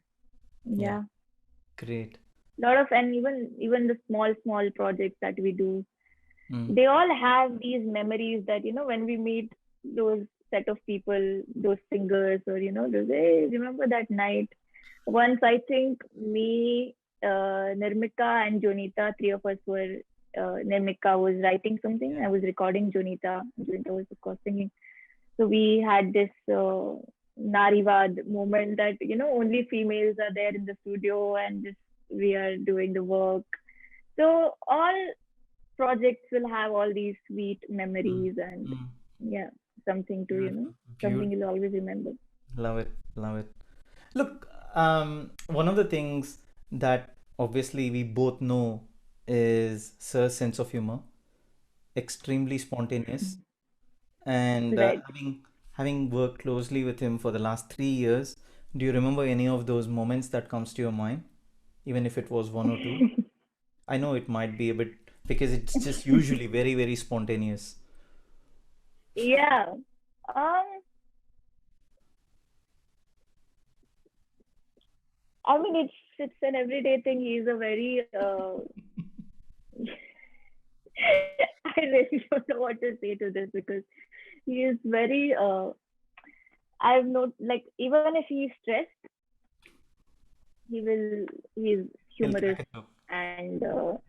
Yeah. yeah, Great. lot of, and even the small projects that we do, Mm, they all have these memories that when we meet those set of people, those singers, or those, hey, remember that night. Once I think me, Nirmika and Jonita, three of us were. Nirmika was writing something. yeah. I was recording Jonita. Jonita was of course singing. So we had this Narivad moment that only females are there in the studio and just we are doing the work. So all projects will have all these sweet Mm, memories and mm. yeah, something to Beautiful. something Beautiful. you'll always remember. Love it. Love it. Look, one of the things that obviously we both know is Sir's sense of humor, extremely spontaneous, and Right. having worked closely with him for the last 3 years, do you remember any of those moments that comes to your mind, even if it was one or two? I know it might be a bit because it's just usually very, very spontaneous. Yeah. Um, I mean, it's an everyday thing. He's a very I really don't know what to say to this because he is very I've not like even if he's stressed, he will he's He'll humorous crack a joke. and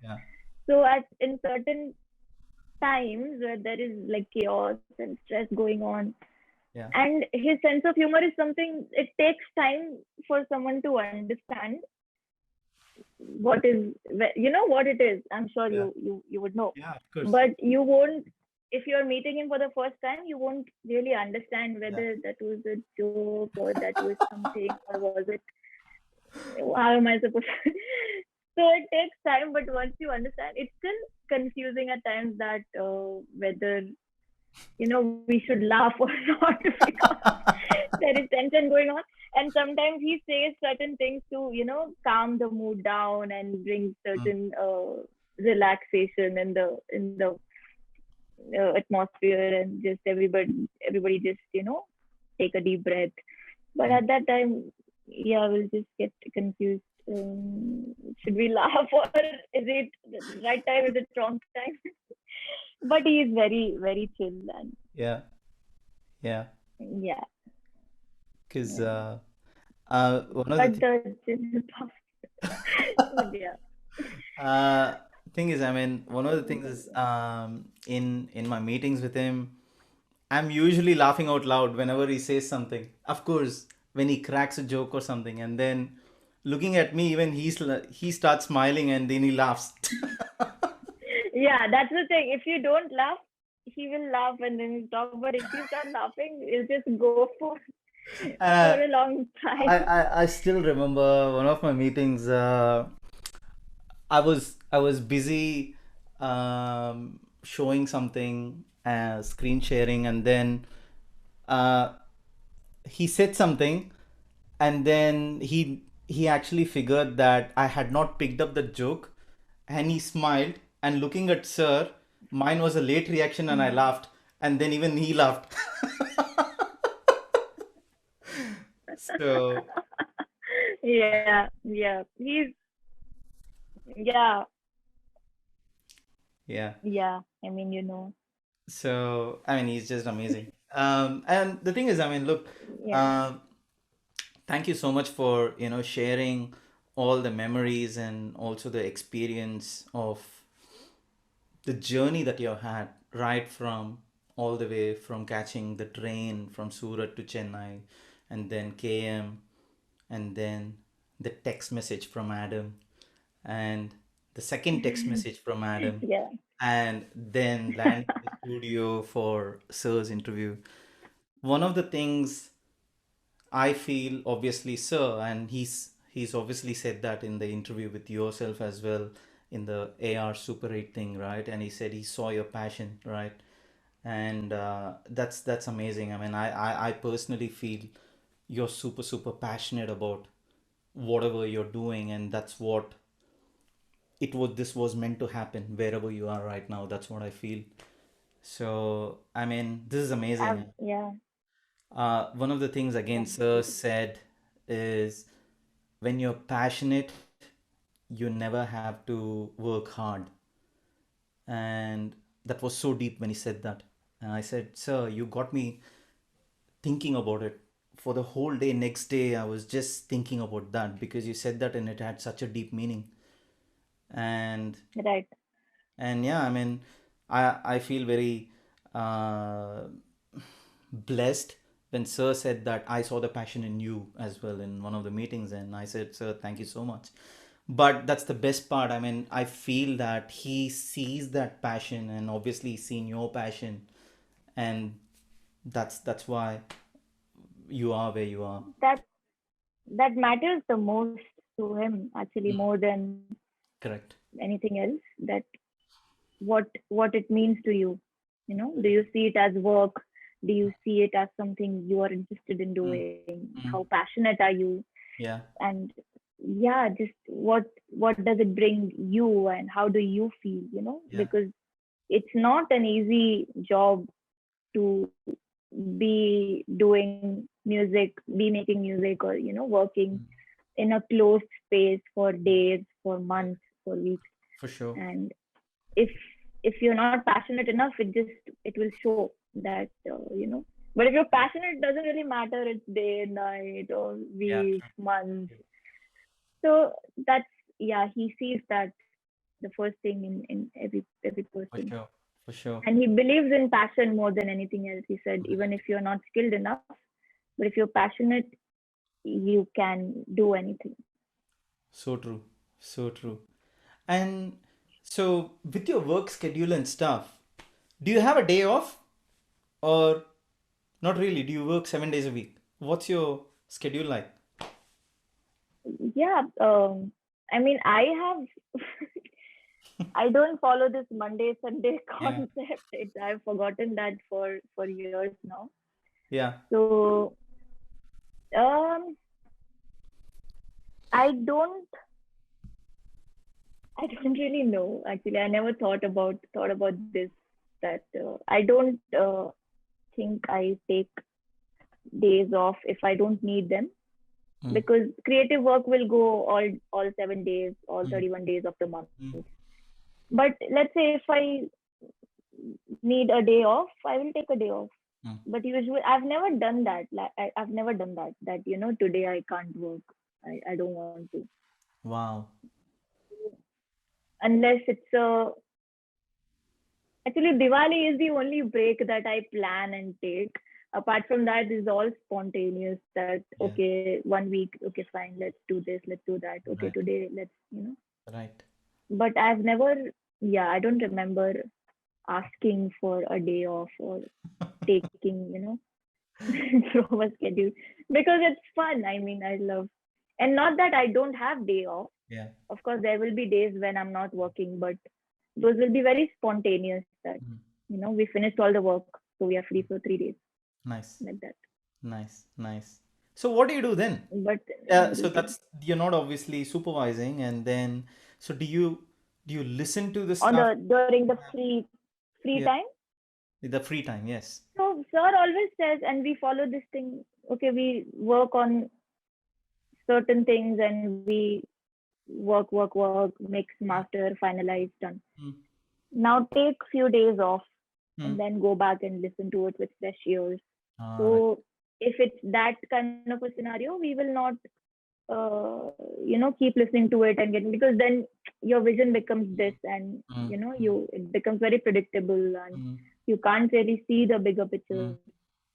Yeah. so at in certain times where there is like chaos and stress going on, Yeah. and his sense of humor is something it takes time for someone to understand what is what it is. I'm sure Yeah. you would know, Yeah. Of course. but you won't if you're meeting him for the first time. You won't really understand Yeah. whether that was a joke or that was something or was it how am I supposed to so it takes time, but once you understand, it's still confusing at times that whether we should laugh or not because there is tension going on. And sometimes he says certain things to calm the mood down and bring Mm, certain relaxation in the atmosphere, and just everybody just take a deep breath. But mm. at that time, yeah, we'll just get confused. Should we laugh or is it the right time? Is it wrong time? But he is very very chill and Yeah. Yeah. yeah, Because yeah. one of the But the chill part, but yeah. Uh, thing is, I mean, one of the things is in my meetings with him, I'm usually laughing out loud whenever he says something. Of course, when he cracks a joke or something, and then looking at me, even he starts smiling and then he laughs. Yeah, that's the thing. If you don't laugh, he will laugh and then he'll talk. But if you start laughing, he'll just go for Uh, a long time. I still remember one of my meetings. I was busy showing something, screen sharing, and then uh, he said something, and then he actually figured that I had not picked up the joke, and he smiled. And looking at Sir, mine was a late reaction, and I laughed, and then even he laughed. So Yeah, yeah. Yeah, Yeah. yeah. I mean, you know, So, I mean, he's just amazing. And the thing is, I mean, look, yeah. um, thank you so much for, sharing all the memories and also the experience of the journey that you have had, right from all the way from catching the train from Surat to Chennai, and then KM, and then the text message from Adam, and the second text message from Adam, Yeah, and then landing in the studio for Sir's interview. One of the things I feel, obviously, Sir, and he's obviously said that in the interview with yourself as well, in the AR Super 8 thing, right? And he said he saw your passion, right? And that's amazing. I mean, I personally feel you're super passionate about whatever you're doing, and that's what it was. This was meant to happen wherever you are right now. That's what I feel. So, I mean, this is amazing. yeah. One of the things again, Thank Sir you. said is when you're passionate, you never have to work hard. And that was so deep when he said that. And I said, Sir, you got me thinking about it. For the whole day, next day, I was just thinking about that because you said that and it had such a deep meaning. And Right. yeah, I mean, I feel very uh, blessed when Sir said that I saw the passion in you as well in one of the meetings, and I said, Sir, thank you so much. But that's the best part. I mean, I feel that he sees that passion, and obviously he's seen your passion, and that's why you are where you are. That that matters the most to him, actually, Mm, more than correct. anything else. That what it means to you. You know, do you see it as work? Do you see it as something you are interested in Mm, doing? How mm, passionate are you? yeah, And yeah, just what does it bring you, and how do you feel? You know, yeah. because it's not an easy job to be doing music, be making music, or working Mm, in a closed space for days, for yeah, months, for weeks. for sure. And if if you're not passionate enough, it will show that but if you're passionate, it doesn't really matter, it's day, night, or Yeah, weeks, true. months. True. So that's, yeah, he sees that the first thing in every For person. sure. For sure. And he believes in passion more than anything else. He said, even if Right. you're not skilled enough, but if you're passionate, you can do anything. So true. So true. And so, with your work schedule and stuff, do you have a day off or not really? Do you work 7 days a week? What's your schedule like? Yeah, I mean, I don't follow this Monday Sunday Yeah. concept. I've forgotten that for years now. Yeah. So um, I don't I don't really know. Actually, I never thought about this. That I don't think I take days off if I don't need them, Mm, because creative work will go all 7 days, all mm, 31 days of the month. mm, But let's say if I need a day off, I will take a day off. mm. But usually, I've never done that. Like I've never done that. That today I can't work. I don't want to, Wow. unless it's a. Actually, Diwali is the only break that I plan and take. Apart from that, it's all spontaneous. That Yeah. okay, 1 week, okay, fine, let's do this, let's do that. Okay, Right. today let's. Right. But I've never, yeah, I don't remember asking for a day off or taking from a schedule, because it's fun. I mean, I love, and not that I don't have day off. Yeah. Of course, there will be days when I'm not working, but those will be very spontaneous. That Mm, we finished all the work, so we are free mm. for 3 days, Nice. like that. Nice. Nice. So, what do you do then? But So routine that's you're not obviously supervising, and then so do you listen to the on stuff? the during the free Yeah, time. the free time. Yes. So sir always says, and we follow this thing. Okay, we work on certain things, and we work, mix, master, finalize, done. Mm. Now take few days off and Mm. then go back and listen to it with fresh ears. Right. So if it's that kind of a scenario, we will not, keep listening to it and getting, because then your vision becomes this, and Mm. Mm. you it becomes very predictable, and Mm. you can't really see the bigger picture. Mm.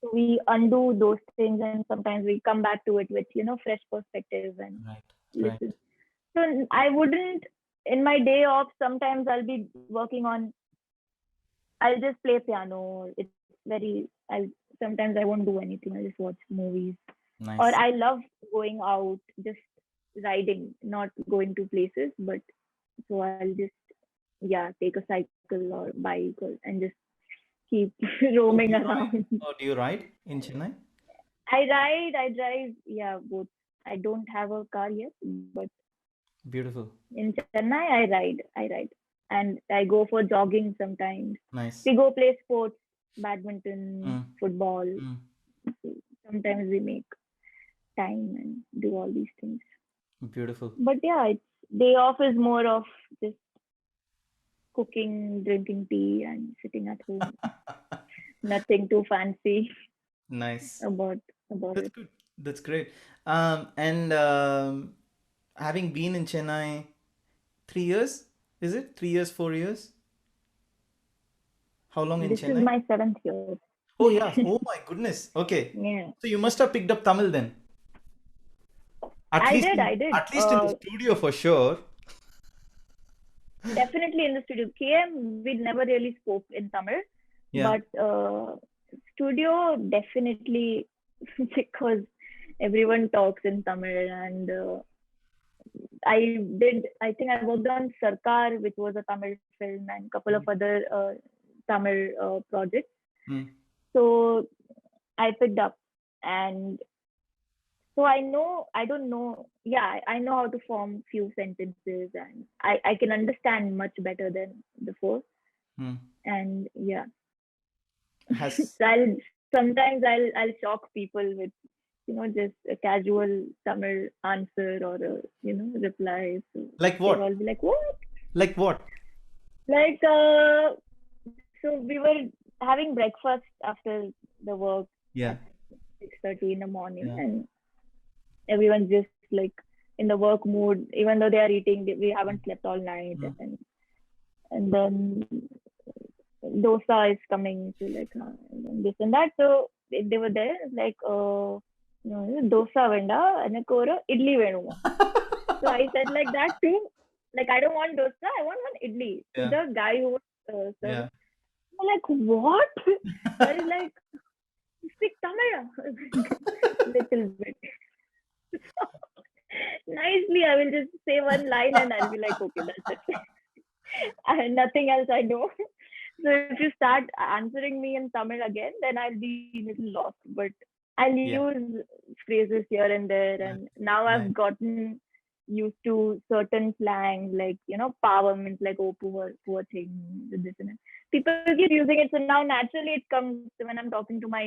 So we undo those things, and sometimes we come back to it with fresh perspective and Right. Right. listen. So I wouldn't, in my day off, sometimes I'll be working on, I'll just play piano. It's very, I sometimes I won't do anything. I just watch movies. Or Nice. I love going out, just riding, not going to places, but so I'll just, yeah, take a cycle or bike and just keep Oh, roaming do you ride? around. Oh, do you ride in Chennai? I drive, yeah, both. I don't have a car yet, but Beautiful. in Chennai, I ride. And I go for jogging sometimes. Nice. We go play sports, badminton, Mm. football. Mm. Sometimes we make time and do all these things. Beautiful. But yeah, it's day off is more of just cooking, drinking tea, and sitting at home. Nothing too fancy Nice. about about That's it. good. That's great. And having been in Chennai 3 years, is it 3 years, 4 years? How long in This is Chennai? my seventh year. Oh yeah. Oh my goodness. Okay. Yeah, So you must have picked up Tamil then. At I least did. in I did. at least in the studio for sure. Definitely in the studio. KM, we never really spoke in Tamil, Yeah. but studio definitely because everyone talks in Tamil, and I did. I think I worked on Sarkar, which was a Tamil film, and a couple of Mm. other Tamil projects. Mm. So I picked up, and so I know. I don't know. Yeah, I know how to form few sentences, and I can understand much better than before. Mm. And yeah, Has so I'll shock people with just a casual Tamil answer or a reply. So like they'll what? all be like, "What?" Like what? Like so we were having breakfast after the work Yeah. at 6:30 in the morning, Yeah. and everyone's just like in the work mood, even though they are eating. We haven't Mm. slept all night, Mm. and then dosa is coming to like and this and that. So they were there like dosa venda எனக்கு ஒரு இட்லி வேணுமா. So I said like that too. Like I don't want dosa, I want one idli. To Yeah. the guy who was serving, Yeah. I'm like, what? That is like, speak Tamil. Little bit. So, nicely, I will just say one line and I'll be like, okay, that's it. And nothing else I know. So if you start answering me in Tamil again, then I'll be a little lost. But I'll Yeah. use phrases here and there, Nice. and now Nice. I've gotten used to certain slang, like power means like oh poor thing, this and that. People keep using it, so now naturally it comes when I'm talking to my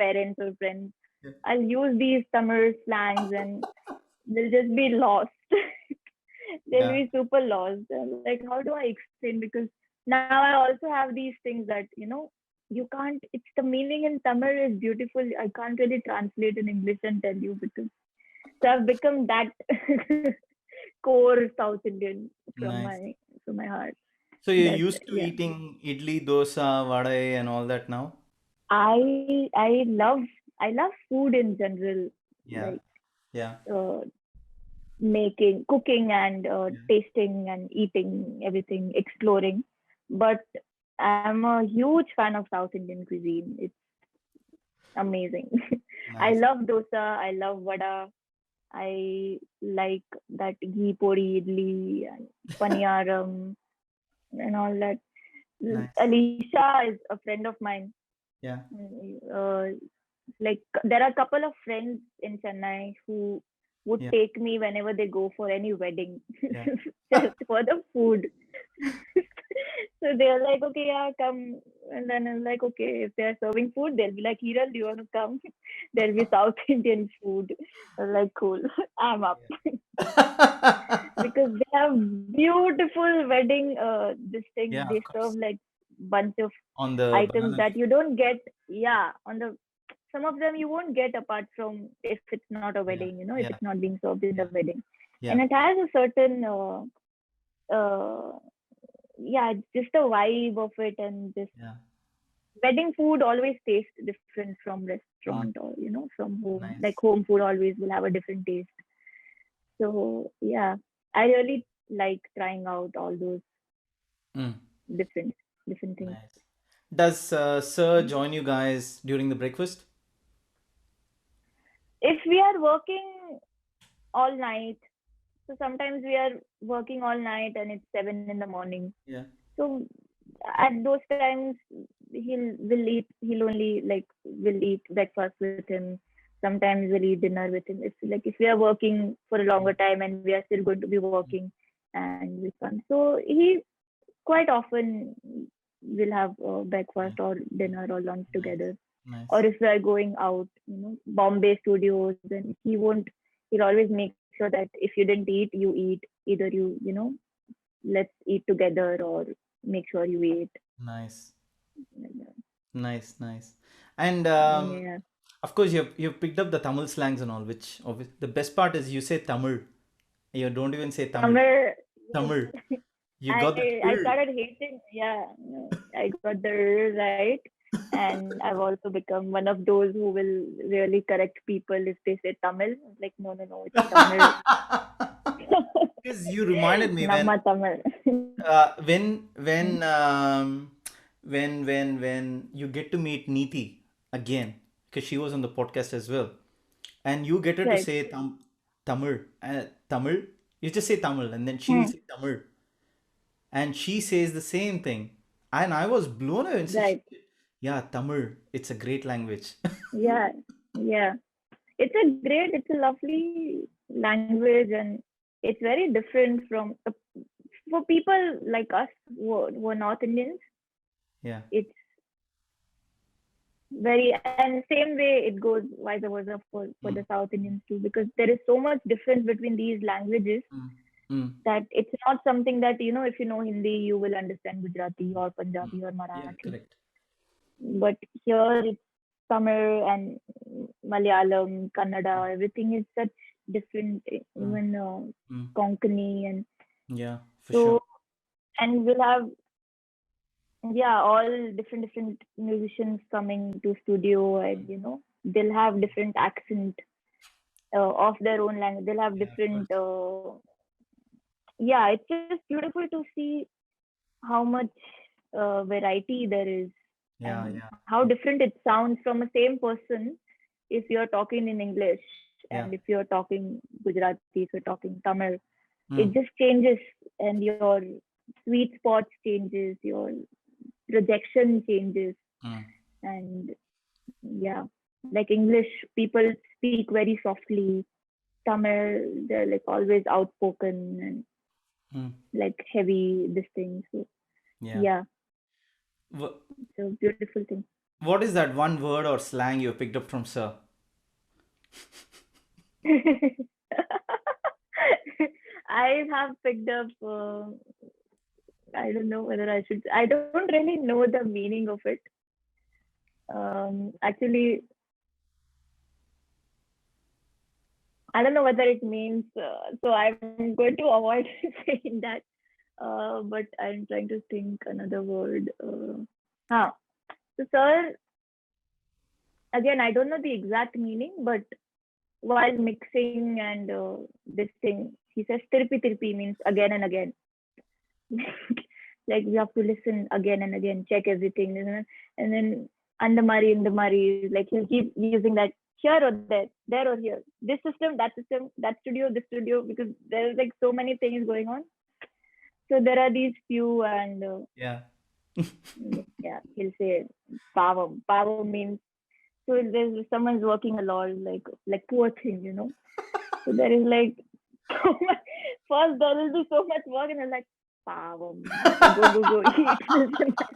parents or friends. Yeah. I'll use these Tamil slangs, and they'll just be lost. They'll Yeah. be super lost. Like, how do I explain? Because now I also have these things that you can't. It's the meaning in Tamil is beautiful. I can't really translate in English and tell you, because so I've become that core South Indian Nice. from my heart. So you're That used to yeah, eating idli, dosa, vadai, and all that now? I love food in general, Yeah. like Yeah. uh, making, cooking, and Yeah. tasting and eating everything, exploring. But I'm a huge fan of South Indian cuisine. It's amazing. I Nice. love dosa. I love vada. I like that ghee pori idli and paniyaram and all that. Nice. Alicia is a friend of mine. Yeah. Uh, like there are a couple of friends in Chennai who would Yeah. take me whenever they go for any wedding Yeah. just for the food. So they're like, okay, yeah, come. And then I'm like, okay, if they're serving food, they'll be like, Hiral, do you want to come? There'll be South Indian food. I'm like, cool, I'm up. Because they have beautiful wedding this thing. Yeah, They of serve course. like bunch of On the items banana that leaf. you don't get, yeah, on the some of them you won't get apart from if it's not a Yeah, wedding, if yeah, it's not being served in the yeah, wedding. And yeah, it has a certain uh yeah, just the vibe of it, and this yeah. wedding food always tastes different from restaurant, Mm, or from home. Like nice. home food always will have a different taste. So yeah, I really like trying out all those Mm, different different things. nice. Does Sir join you guys during the breakfast? If we are working all night, so sometimes we are working all night and it's 7 in the morning. Yeah. So at those times he'll only like will eat breakfast with him. Sometimes we'll eat dinner with him. If we are working for a longer Mm, time and we are still going to be mm, working and we come. So he quite often will have yeah. breakfast or Yeah. dinner or lunch Nice. together. Or Nice. if we are going out, Bombay studios, then he'll always make sure that if you didn't eat, you eat. Either let's eat together, or make sure you eat. Nice. Nice. Nice. And Yeah. of course, you've picked up the Tamil slangs and all, which the best part is you say Tamil. You don't even say Tamil. Tamil, Tamil. yes. You got the I "l." started hating, yeah, I got the "r" right. And I've also become one of those who will really correct people if they say Tamil. Like, no, no, no, it's Tamil. Because you reminded me when Namma Tamil. uh, when when um, when you get to meet Neeti again, because she was on the podcast as well, and you get her to Right. say Tamil, Tamil. You just say Tamil, and then she will Hmm. say Tamil, and she says the same thing, and I was blown away. And said, Right. "Yeah, Tamil. It's a great language." Yeah. Yeah. It's a lovely language, and it's very different from for people like us who are North Indians. Yeah. It's very, and same way it goes vice versa for the Mm, South Indians mm, too, because there is so much difference between these languages mm, mm, that it's not something that if you know Hindi you will understand Gujarati or mm. Punjabi or Yeah, Marathi. correct. But here it's Tamil and Malayalam, Mm, Kannada, everything is such different, mm, even mm. Konkani, and Yeah, for sure. so, and we'll have, yeah, all different musicians coming to studio, and they'll have different accent of their own language. They'll have Yeah, of different, course. yeah, it's just beautiful to see how much variety there is, Yeah, and yeah, how different it sounds from a same person if you're talking in English and if yeah. you're talking Gujarati, if you're talking Tamil. It Mm, just changes, and your sweet spots changes, your projection changes, mm, and yeah, like English people speak very softly. Tamil, they're like always outspoken and mm. like heavy this thing. So Yeah. yeah, Wh- it's a beautiful thing. What is that one word or slang you picked up from Sir? I have picked up. I don't know whether I should. I don't really know the meaning of it. Actually, I don't know whether it means. So I'm going to avoid saying that. But I'm trying to think another word. Huh. So, sir, again, I don't know the exact meaning, but while mixing and this thing, he says tirpi tirpi means again and again. Like we have to listen again and again, check everything, and then and the mari, like he'll keep using that here or there or here, this system, that studio, this studio, because there's like so many things going on. So there are these few, and Yeah. yeah, he'll say power. Power means, so there's someone's working a lot, like poor thing. So there is like so much, first there will be so much work, and I'm like, Pavam. Go, go, go, eat this and that.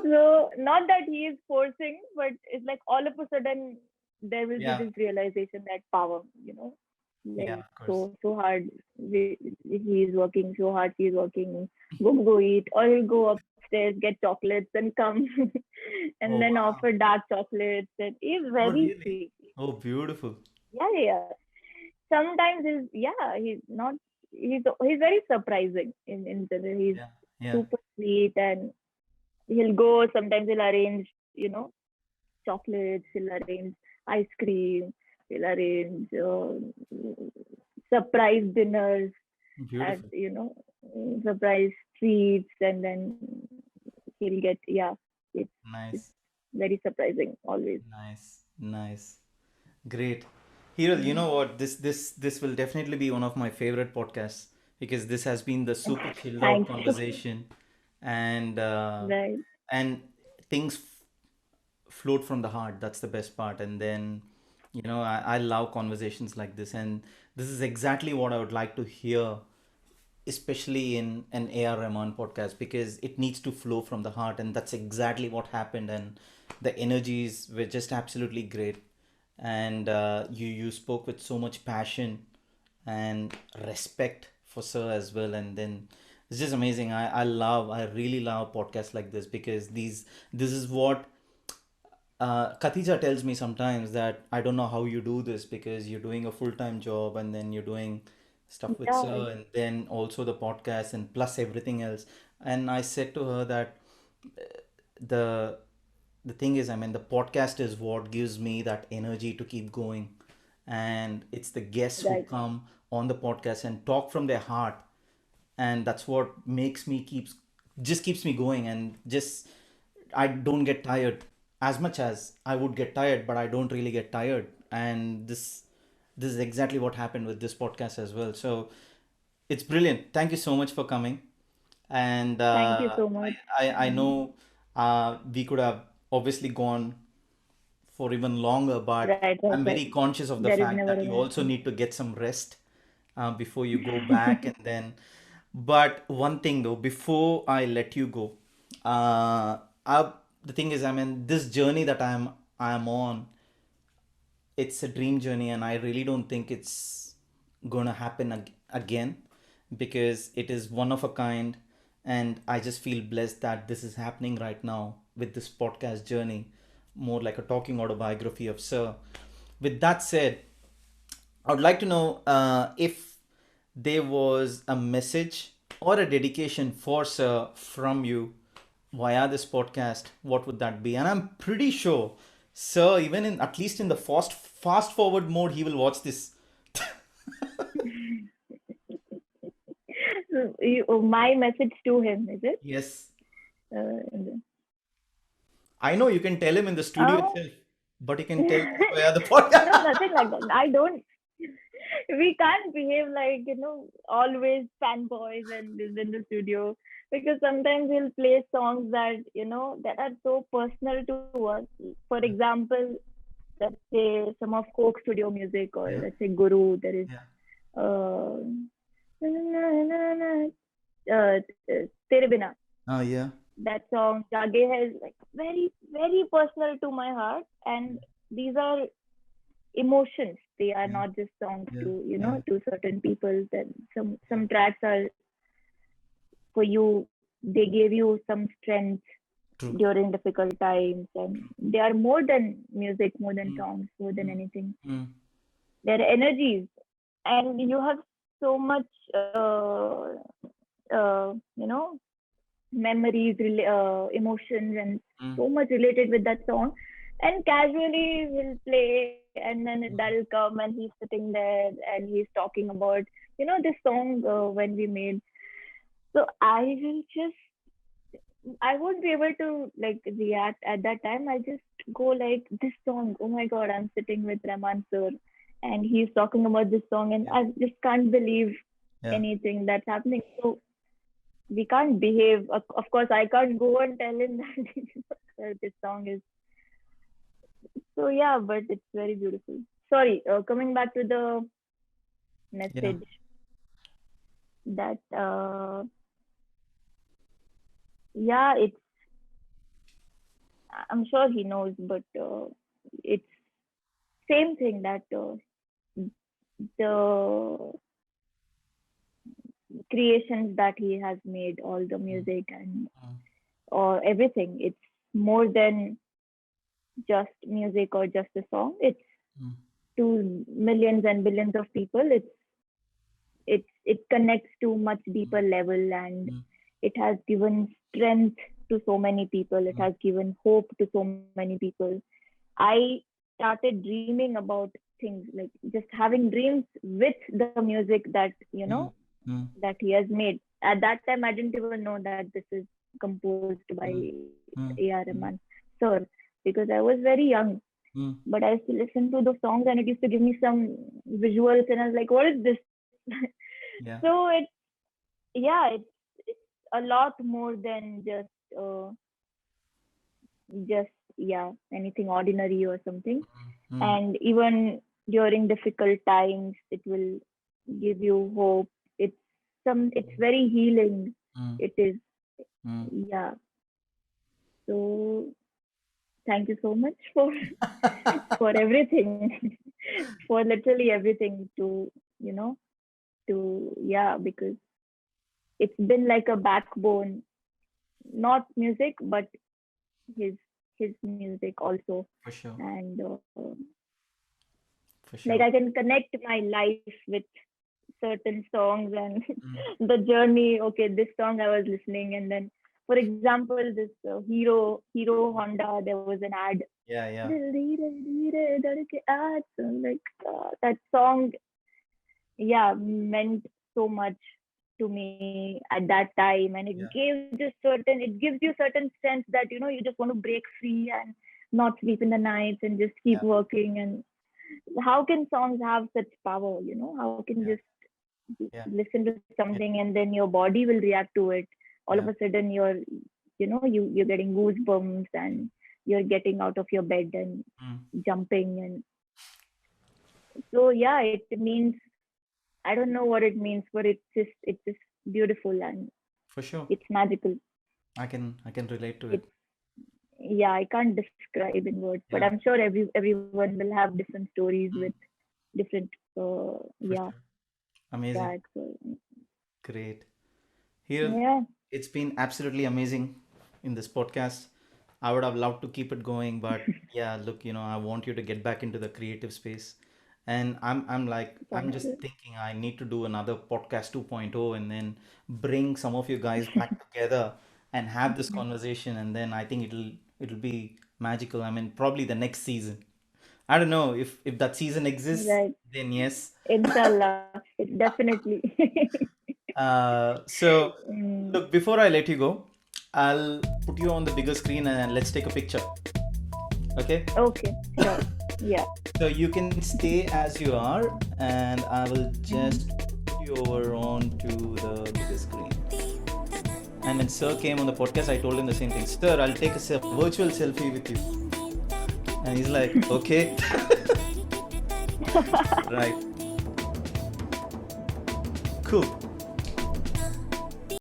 So, not that he is forcing, but it's like all of a sudden there will be Yeah, this realization that Pavam, yeah, like of course. so hard. He is working so hard, she is working. Go, go, eat, or he'll go upstairs, get chocolates, and come and Oh, then wow. offer dark chocolates. And he's Oh, very really? sweet. Oh, beautiful. Yeah, yeah, yeah. Sometimes he's not he's very surprising in general. He's Yeah, yeah. super sweet, and he'll go sometimes he'll arrange chocolates, he'll arrange ice cream, he'll arrange surprise dinners at Beautiful. surprise treats, and then he'll get, yeah, it's Nice, very surprising always. nice, nice. Great. Hiral, you Mm. know what? This will definitely be one of my favorite podcasts because this has been the super chilled out Thank you. conversation, and Right. and things float from the heart. That's the best part. And then, I love conversations like this, and this is exactly what I would like to hear, especially in an AR Rahman podcast, because it needs to flow from the heart, and that's exactly what happened. And the energies were just absolutely great, and you spoke with so much passion and respect for Sir as well, and then it's just amazing. I really love podcasts like this because this is what Khatija tells me sometimes, that I don't know how you do this because you're doing a full-time job and then you're doing stuff with Yeah, Sir and then also the podcast and plus everything else. And I said to her that the the thing is, I mean, the podcast is what gives me that energy to keep going, and it's the guests who right. come on the podcast and talk from their heart, and that's what makes me keeps me going, and just I don't get tired as much as I would get tired, but I don't really get tired. And this is exactly what happened with this podcast as well. So it's brilliant. Thank you so much for coming. And Thank you so much. I Mm. know we could have obviously gone for even longer, but Right, right, I'm right. very conscious of the There is fact never that an you also end. need to get some rest before you go back. And then, but one thing though, before I let you go, uh, the thing is, I mean, this journey that I'm on, it's a dream journey, and I really don't think it's gonna happen again, because it is one of a kind, and I just feel blessed that this is happening right now with this podcast journey, more like a talking autobiography of Sir. With that said, I would like to know if there was a message or a dedication for Sir from you via this podcast. What would that be? And I'm pretty sure, Sir, even in at least in the fast forward mode, he will watch this. My message to him, is it? Yes, Uh, I know you can tell him in the studio oh, itself, but you can tell this via the no, podcast. nothing like that. I don't. We can't behave like always fanboys and is in the studio, because sometimes he'll play songs that that are so personal to us. For example, let's say some of Coke studio music, or Yeah, let's say Guru. There is yeah. uh, Tere Bina. Oh, yeah. That song Jage has like very very personal to my heart, and these are emotions. They are Yeah, not just songs yeah, to yeah. to certain people. That Yeah. some tracks are for you. They gave you some strength True. during difficult times, and they are more than music, more than Mm, songs, more than mm, anything. mm, They're energies, and you have so much memories, emotions, and mm, so much related with that song. And casually we'll play, and then that'll come, and he's sitting there and he's talking about, this song when we made. So I won't be able to like react at that time. I just go like, this song. Oh my God, I'm sitting with Rahman sir, and he's talking about this song, and yeah, I just can't believe yeah, anything that's happening. So we can't behave. Of course, I can't go and tell him that this song is. So yeah, but it's very beautiful. Sorry, coming back to the yeah. message. that yeah, I'm sure he knows, but it's same thing that the creations that he has made, all the music and Mm, or everything, it's more than just music or just a song. It's mm, to millions and billions of people. It connects to much deeper level, and mm, it has given strength to so many people. It mm, has given hope to so many people. I started dreaming about things, like just having dreams with the music that mm, mm, that he has made. At that time, I didn't even know that this is composed by mm, mm, A.R. mm, Rahman sir, because I was very young. mm. But I used to listen to the songs, and it used to give me some visuals, and I was like, "What is this?" Yeah, So it's a lot more than just anything ordinary or something. mm, And even during difficult times, it will give you hope. It's very healing. mm, It is. mm. Yeah. So thank you so much for for everything, for literally everything, to you know because it's been like a backbone, not music, but his his music also. For sure, And for like sure. I can connect my life with certain songs and Mm. the journey. Okay, this song I was listening, and then for example, this Hero Honda, there was an ad. Yeah, yeah, So like that song, yeah, meant so much to me at that time, and yeah, it gives you certain sense that you just want to break free and not sleep in the nights and just keep yeah, working. And how can songs have such power? How can yeah, just yeah, listen to yeah, something and then your body will react to it. All of yeah. a sudden you're getting goosebumps, and you're getting out of your bed and Mm. jumping. And so yeah, it means, I don't know what it means, but it's just beautiful, and For sure. it's magical. I can relate to it. It's Yeah, I can't describe in words, but Yeah, I'm sure everyone will have different stories with mm, different for sure. Amazing. tracks. Great. Here, Yeah. it's been absolutely amazing in this podcast. I would have loved to keep it going, but yeah, look, I want you to get back into the creative space. And I'm Thank just you. thinking I need to do another podcast 2.0 and then bring some of you guys back together and have this conversation, and then I think it'll be magical. I mean, probably the next season. I don't know if that season exists, Right. then yes. Inshallah. It's definitely. So Mm, look, before I let you go, I'll put you on the bigger screen and let's take a picture. Okay? okay. Sure. Yeah. So you can stay as you are, and I will just put you over onto the bigger screen. And when Sir came on the podcast, I told him the same thing. Sir, I'll take a virtual selfie with you. And he's like, okay, right, cool.